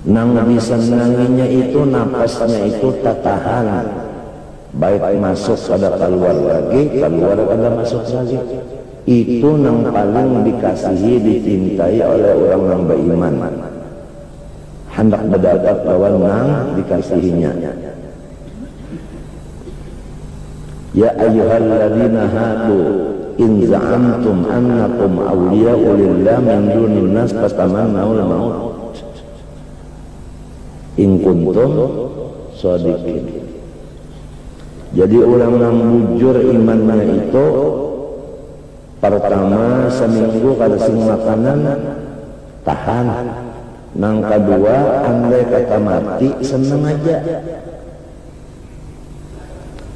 Nang disenanginya itu napasnya itu tak tahan, baik masuk ada keluar lagi, keluar ada masuk lagi. Itu nang paling dikasihi, dicintai oleh orang yang beriman. Hendak mendapat lawan nang dikasihinya. Ya ayyuhalladzina hadu in za'amtum annakum awliya'u lillah min dunin nas fatamannaul maut in kuntum shadiqin. Jadi orang yang bujur imannya itu pertama seminggu kada sing makanan tahan. Nang kedua, andai kata mati senang aja.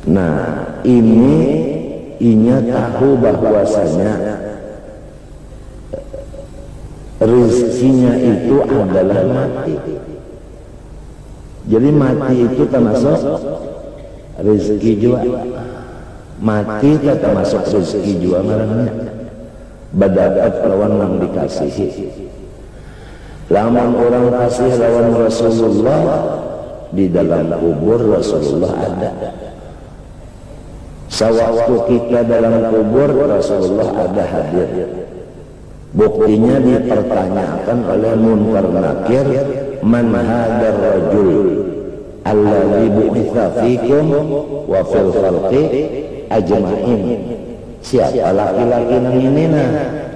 Nah ini inya tahu bahwasanya rezekinya itu adalah mati. Jadi mati itu termasuk rezeki juga. Mati tak termasuk rezeki juga marahnya. Badapat lawan yang dikasihi. Lamun orang kasih lawan Rasulullah, di dalam kubur Rasulullah ada. Sewaktu kita dalam kubur Rasulullah ada hadir. Buktinya dipertanyakan oleh Munkar Nakir, man hadar rajul alladzi bu'itsa fikum wa fil khalqi ajma'in. Siapa laki-laki nang ini nah?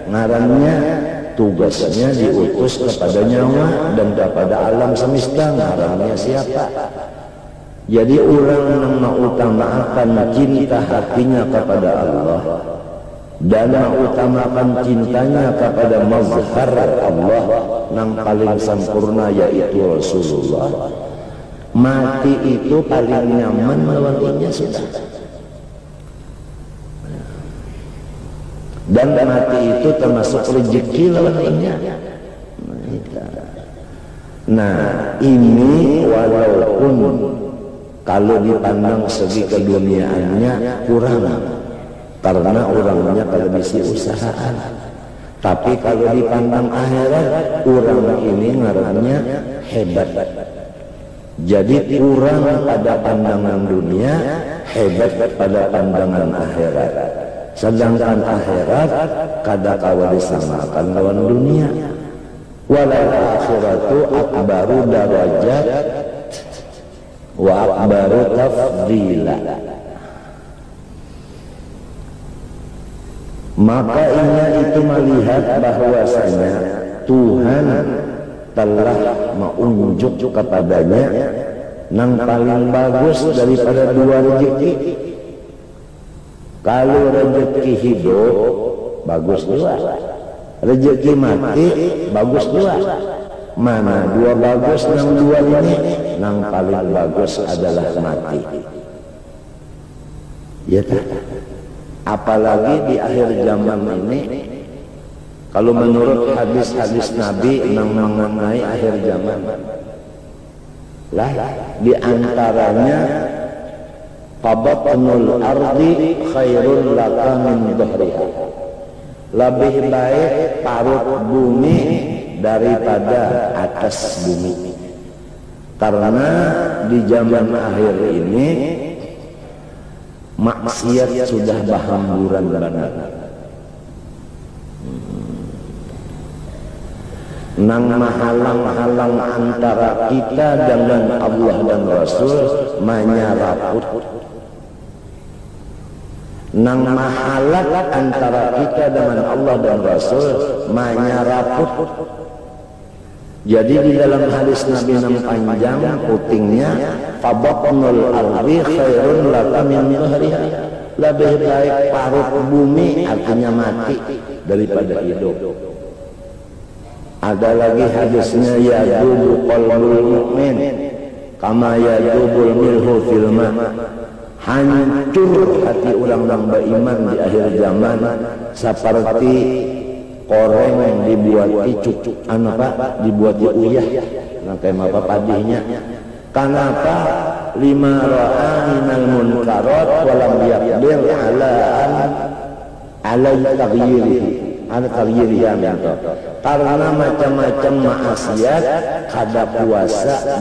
Ngarannya tugasnya diutus kepada nyawa dan kepada alam semesta. Ngarannya siapa? Jadi orang yang mengutamakan cinta hatinya kepada Allah, dan mengutamakan cintanya kepada mazhar Allah yang paling sempurna yaitu Rasulullah, mati itu paling nyaman lawannya sudah. Dan mati itu termasuk rezeki lawannya. Nah, ini walaupun kalau dipandang segi keduniaannya kurang, karena orangnya kalau bisi usahaan. Tapi kalau dipandang akhirat, orang ini ngarannya hebat. Jadi kurang pada pandangan dunia, hebat pada pandangan akhirat. Sedangkan akhirat kada kawa disamakan lawan dunia. Walal akhiratu akbaru darajat wa akbaru tafdila. Maka inya itu melihat bahwasanya Tuhan telah menunjuk kepadanya yang paling bagus daripada dua rezeki. Kalau rezeki hidup bagus juga, rezeki mati bagus juga. Mana dua bagus yang dua ini? Yang paling bagus adalah mati. Ya tak? Apalagi di akhir zaman ini, kalau menurut hadis-hadis Nabi yang mengenai akhir zaman, lah di antaranya qabatnul ardi khairul laka min dhahriha. Lebih baik parut bumi daripada atas bumi. Karena di zaman akhir ini maksiat sudah berhamburan benar. Nang menghalang-halang antara kita dengan Allah dan Rasul menyaraput. Nang mahalat antara kita dengan Allah dan Rasul menyaraput. Jadi di dalam hadis Nabi yang panjang putingnya, fabatnul ardi khairun laka min dhahriha. Lebih baik parut bumi artinya mati daripada hidup. Ada lagi hadisnya, yadubu qalbul mu'min kama yadubul milhu fil ma. Hancur hati orang yang beriman di akhir zaman seperti koreng yang dibuat cucuk dibuat uyah kayak apa padihnya. Kenapa? Lima ra'a minal munkarat walam yaqdir ala taghyiriha. Karena macam-macam maksiat kada puasa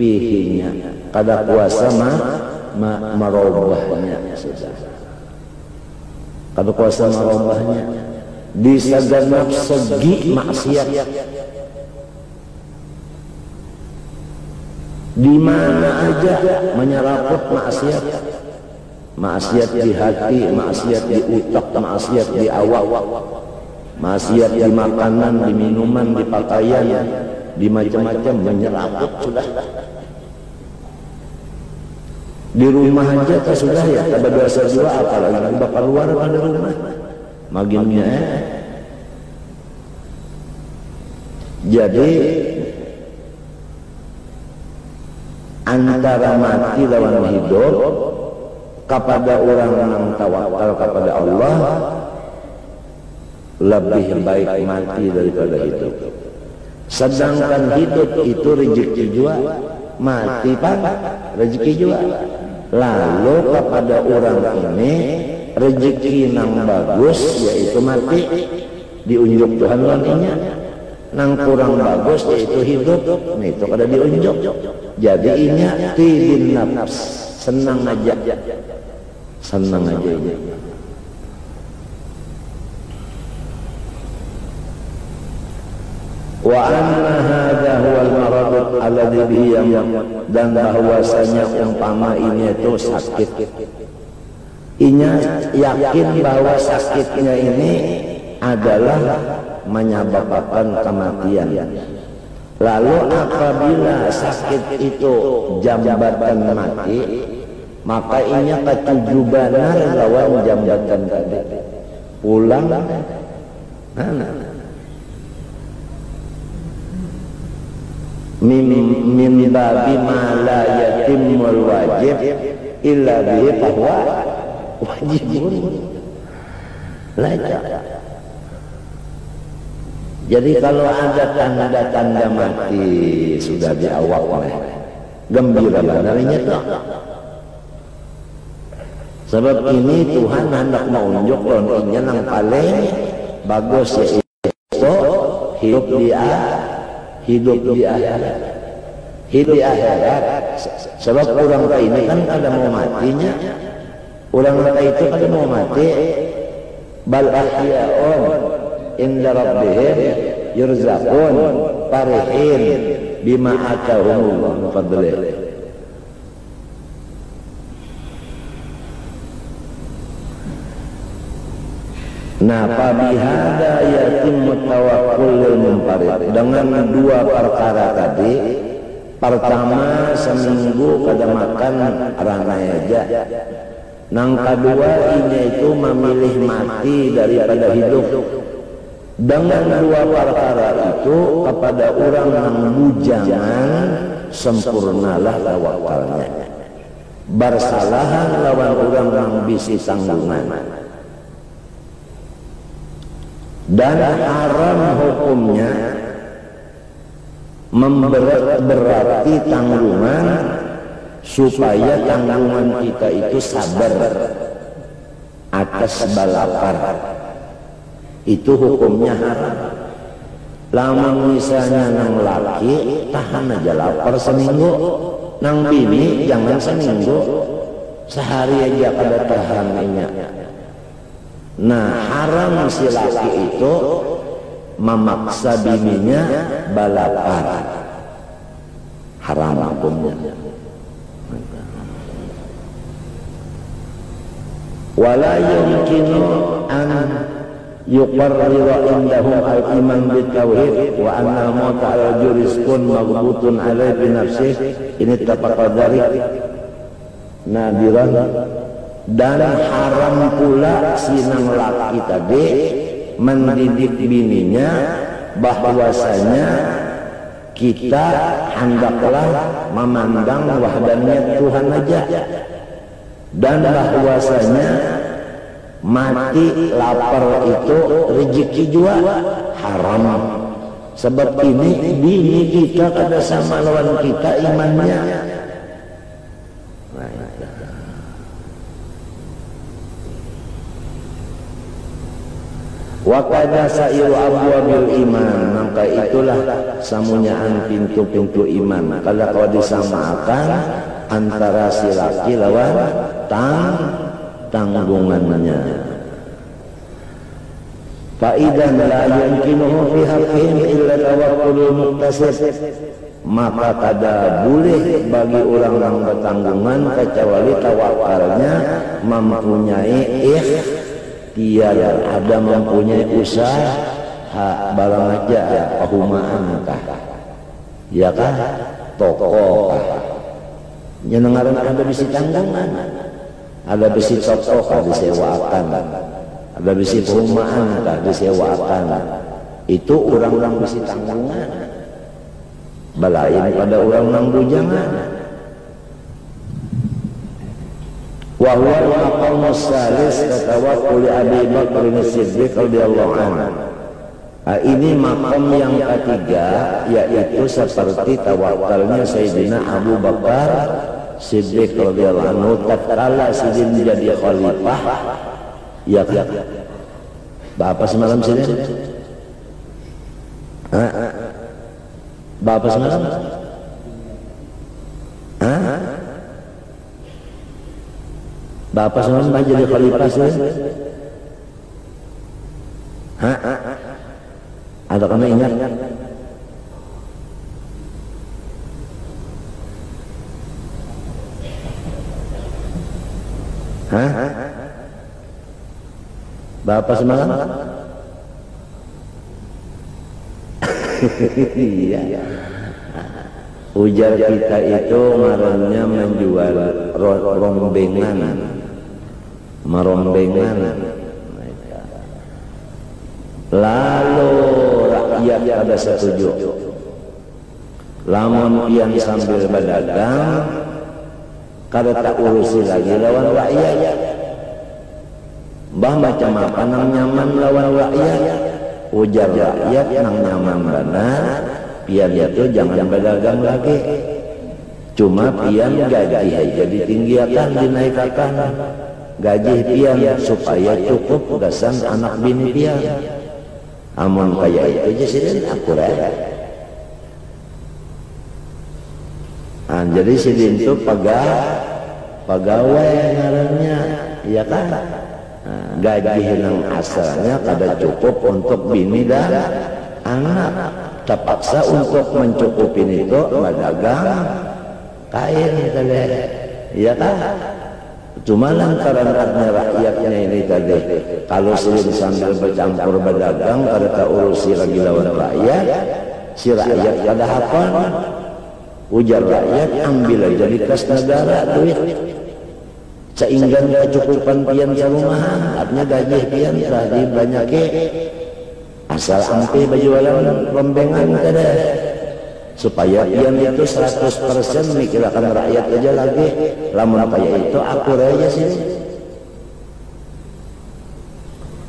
pihinya, kada puasa merubahnya sudah. Kada puasa merubahnya di segenap segi maksiat. Di mana aja menyeraput maksiat. Maksiat di hati, maksiat di utak, maksiat di awak, maksiat di makanan, di minuman, di pakaian, di macam-macam menyeraput sudah. Di rumah aja tak sudah ya, tak dosa juga, apalagi bakal luar pada rumah. Maginnya jadi antara mati lawan hidup kepada orang yang tawakal kepada Allah, lebih baik mati daripada hidup. Sedangkan hidup itu rezeki juga, mati pak rezeki juga. Lalu kepada orang ini rezeki yang bagus yaitu mati, diunjuk Tuhan lainnya. Nang kurang bagus yaitu hidup, nah itu kada diunjuk. Jadi inya tibin nafs, senang aja ini. Wa anna hadha huwal maradut alladhi bihi yamut, dan bahwasanya umpama ini itu sakit. Inya yakin bahwa sakitnya ini adalah menyebabkan kematian. Lalu apabila sakit itu jambatan mati, Maka inya ketujubanan lawan jambatan tadi. Pulang min babi ma la yatimul wajib illa bihi bahwa wajibun laca. Jadi kalau ada tanda-tanda mati sudah di awal gembira banarnya tuh. Sebab ini Tuhan hendak menunjuk lontinya nang paling bagus yaitu hidup di akhirat. Hidup di akhirat. Sebab orang ini kan ada mau matinya. Orang itu ada mau mati. Bal ahya'un inda rabbihim yurzaqun farihin bima atahumullah min fadlih. Nah, fabihada yatimmu tawakkul lil munfarid. Dengan dua perkara tadi, pertama seminggu kada makan rana aja. Nang kedua ini itu memilih mati daripada hidup. Dengan dua perkara itu kepada orang yang bujangan sempurnalah tawakalnya. Bersalahan lawan orang yang bisi tanggungan. Dan haram hukumnya memberati tanggungan supaya tanggungan kita itu sabar atas balapar. Itu hukumnya haram. Lamun misalnya nang laki tahan aja lapar seminggu, nang bini jangan seminggu, sehari aja kada tahan inya. Nah, haram si laki itu memaksa bininya balapar. Haram hukumnya. Wala yumkinu an yuqarrira indahum al-iman bitauhid wa anna mauta al-jurizkun maghbutun alaihi bi nafsih ini tapaqadari nadiran. Dan haram pula si nang laki tadi mendidik bininya bahwasanya kita hendaklah memandang wahdaniyat Tuhan aja, dan bahwasanya mati lapar itu rezeki juga haram. Sebab ini bini kita kada sama lawan kita imannya. Wa qad sa'iru abwabil iman, maka itulah samunyaan pintu-pintu iman. Kalau kau disamakan antara si laki lawan tanggungannya. Fa idzan la yumkinuhu fi haqqihim illa tawakkulul muqtasid, maka kada boleh bagi orang yang bertanggungan kecuali tawakalnya mempunyai dia ada mempunyai usaha barang aja pahumaan kah, ya kah, toko kah, nyenengaran ada bisi tanggungan, ada bisi toko kah disewakan, ada bisi pahumaan kah disewakan. Itu orang-orang bisi tanggungan, balain pada orang yang bujangan. Wa huwa al-maqam as-salis katawakkul Abi Bakr as-Siddiq radhiyallahu anhu. Ini makam yang ketiga, yaitu seperti tawakalnya Sayyidina Abu Bakar Siddiq radhiyallahu anhu tatkala Sidin jadi khalifah. Ya kan? Bapak semalam sini? Bapak semalam? Bapak semalam jadi khalifah sih? Ada kena ingat? Bapak semalam? Iya. Ujar kita itu ngarannya menjual rombengan, merombengan. Lalu rakyat ada setuju. Lamun pian sambil berdagang, kada tak urusi lagi lawan rakyat. Bah macam apa nang nyaman lawan rakyat? Ujar rakyat nang nyaman benar. Pian itu jangan berdagang lagi. Cuma pian gaji aja ditinggiakan, dinaikkan. Gaji pian supaya cukup gasan anak bini pian. Amun kaya itu aja sidin akurat. Jadi sidin itu pegawai ngarannya, ya kan? Gaji nang asalnya kada cukup untuk bini dan anak. Terpaksa untuk mencukupi itu berdagang kain tadi, ya kan? Cuma lantaran adanya rakyatnya ini tadi, kalau sering sambil bercampur berdagang, kada tak urusi lagi lawan rakyat, si rakyat kada hafal. Ujar rakyat, ambil aja di kas negara duit, sehingga kecukupan pian sarumahan, artinya gaji pian tadi banyak asal ampe berjualan rombengan kada, supaya pian itu 100% mikirkan rakyat aja lagi. Lamun kaya itu akur aja sih.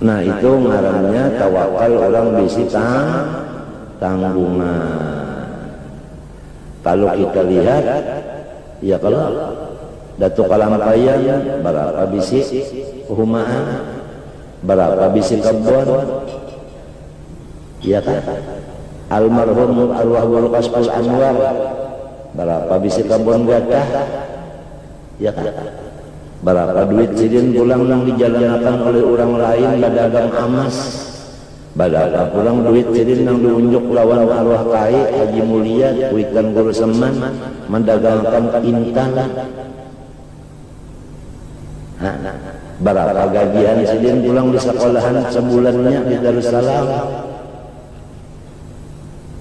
Nah itu ngarannya tawakal orang bisi tanggungan. Kalau kita lihat, ya kalau Datuk Kalampayan berapa bisi perumahan, berapa bisi kebun, ya kan? Almarhum arwah Guru Kasful Anwar berapa bisi kebun gadah, ya kan? Berapa duit sidin pulang yang dijalankan oleh orang lain berdagang emas, berapa pulang duit sidin yang diunjuk lawan arwah kai Haji Mulia Kuikan Guru Seman mendagangkan intan. Berapa gajian sidin pulang di sekolahan sebulannya di Darussalam.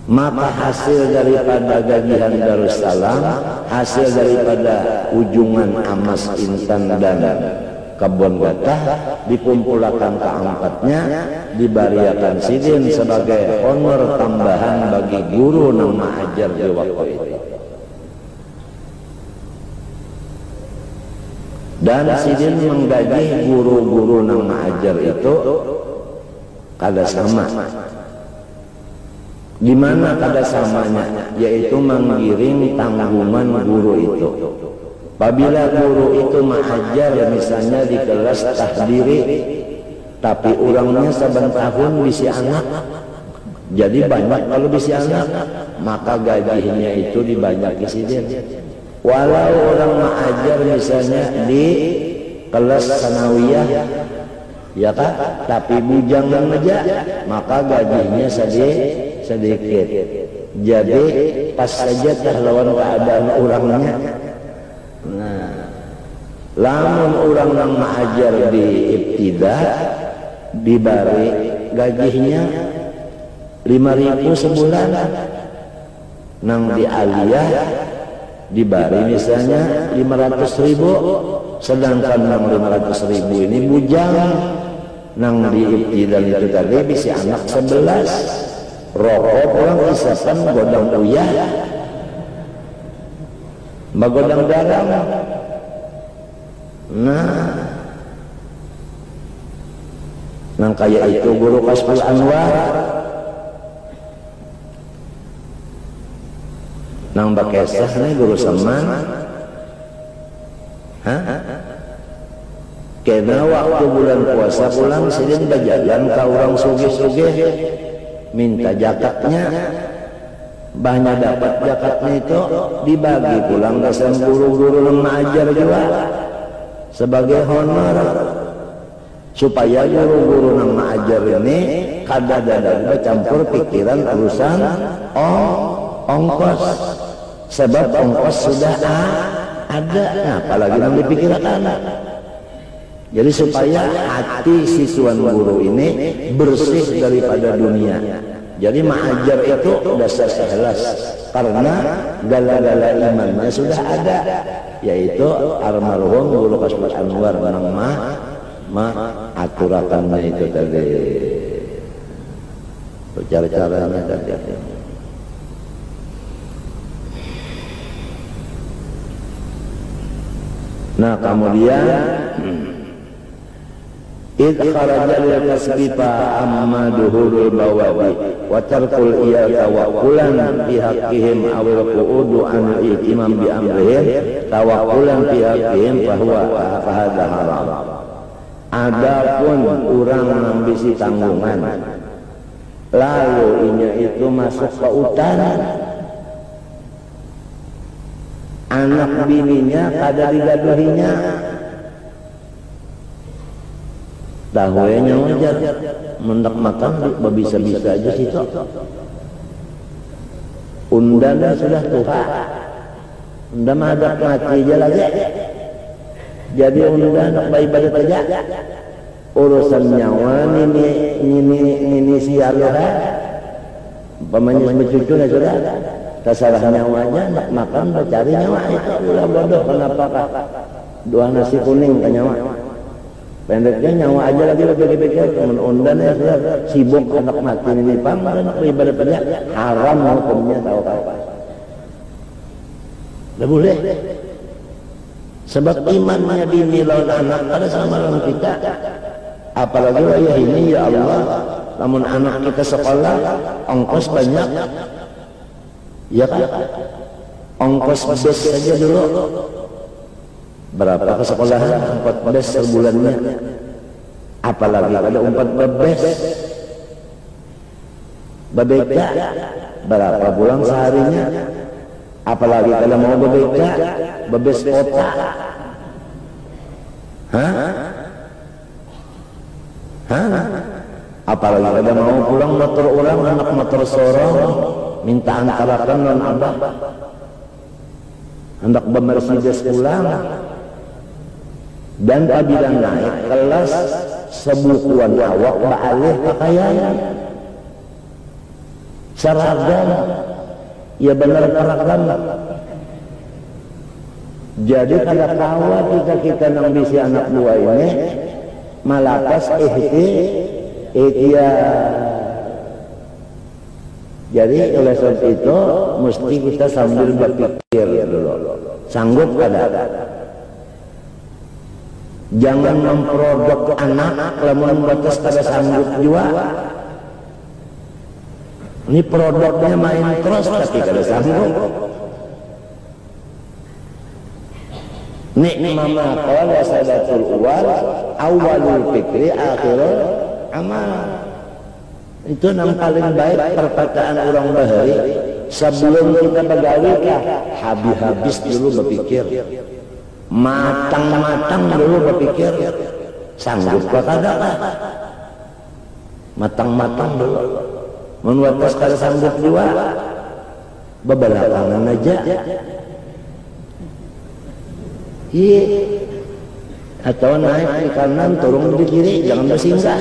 Maka hasil daripada gajian Darussalam, hasil daripada ujungan emas intan dan kebun gatah dikumpulkan keempatnya, dibariakan sidin sebagai honor tambahan bagi guru nang mengajar di waktu itu. Dan sidin menggaji guru-guru nang mengajar itu kada sama. Di mana kada samanya, yaitu menggiring tanggungan guru itu. Apabila guru itu mengajar misalnya di kelas tahdiri, tapi orangnya saban tahun bisi anak, jadi banyak kalau bisi anak, maka gajinya itu dibanyaki sidin. Walau orang mengajar misalnya di kelas sanawiyah, ya kan, tapi bujangan aja, maka gajinya sedikit. Jadi pas saja lawan keadaan orangnya. Nah, lamun orang yang mengajar di ibtida dibari gajinya 5.000 sebulan, nang di aliyah dibari misalnya 500.000, sedangkan nang 500.000 ini bujang, nang di ibtida itu tadi bisi anak 11, rokok orang isapan godang uyah, bagodang darang. Nah, nang kaya itu Guru Kasful Anwar, nang bakesah nih Guru Seman, kena waktu bulan puasa pulang sidin berjalan ke orang sugih-sugih minta jakatnya. Banyak dapat jakatnya itu dibagi pulang ke guru-guru yang mengajar juga sebagai honor, supaya guru-guru yang mengajar ini kada ada bercampur pikiran urusan ongkos, sebab ongkos sudah ada, nah, apalagi yang dipikirkan. Jadi supaya hati siswan guru ini bersih daripada dunia, Jadi ma'ajar itu dasar ikhlas, karena gala-gala imannya sudah ada, yaitu almarhum Guru Kasbul Anwar nang aturakannya itu tadi, cara-caranya tadi. Nah kemudian id kharaja lil kasbi fa amma duhurul bawadi wa tarkul iya tawakkulan fi haqqihim awil qu'udu an al-ihtimam bi amrihim tawakkulan fi haqqihim fa huwa hadha haram. Adapun urang ngambisi tanggungan lalu inya itu masuk ke hutan, anak bininya kada digaduhinya, dahwenya wajar mendak makan bisa-bisa aja situ. Undana sudah tua, undang hadap mati aja lagi. Jadi undang baik-baik aja. Urusan nyawa ini sialuha, pemanis bercucu ya sudah. Terserah nyawanya, nak makan bercari nyawa itu udah bodoh. Kenapa dua nasi kuning ke nyawa? Pendeknya nyawa aja lagi pikir-pikir, teman undan ya sudah sibuk anak mati ini pam, anak ibadah pada haram hukumnya tahu apa? Tidak boleh. Sebab imannya dinilai anak pada sama orang kita. Apalagi ya ini ya Allah, namun anak kita sekolah ongkos banyak. Ya kan? Ongkos bus saja dulu berapa ke sekolahan? 4 bus sebulannya. Apalagi ada 4 bus bebeca berapa pulang seharinya? Apalagi kalau mau bebeca bebes kota. Apalagi kalau mau pulang motor orang, anak motor sorong minta antarakan non abah hendak bermercedes pulang, dan apabila naik kelas sebukuan awak baalih pakaian seragam ya benar seragam. Jadi kada kawa kita nang bisi anak buah ini malakas Jadi oleh sebab itu mesti kita sambil berpikir dulu, sanggup kada. Jangan memproduk anak lamun batas kada sanggup juga. Ini produknya main terus tapi kada sanggup. Mama qala sadatul uwal awalul fikri akhirul amal. Itu yang paling baik perkataan orang bahari. Sebelum kita begawi habis dulu berpikir, matang-matang dulu berpikir, sanggup kada kah? Matang-matang dulu. Menwatas kada sanggup juga, bebelakangan aja. Iya. Atau naik di kanan, turun di kiri, jangan bersinggah.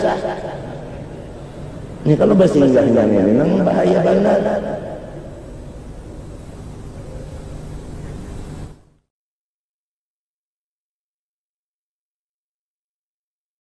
Ini kalau bersinggahnya ini memang bahaya benar.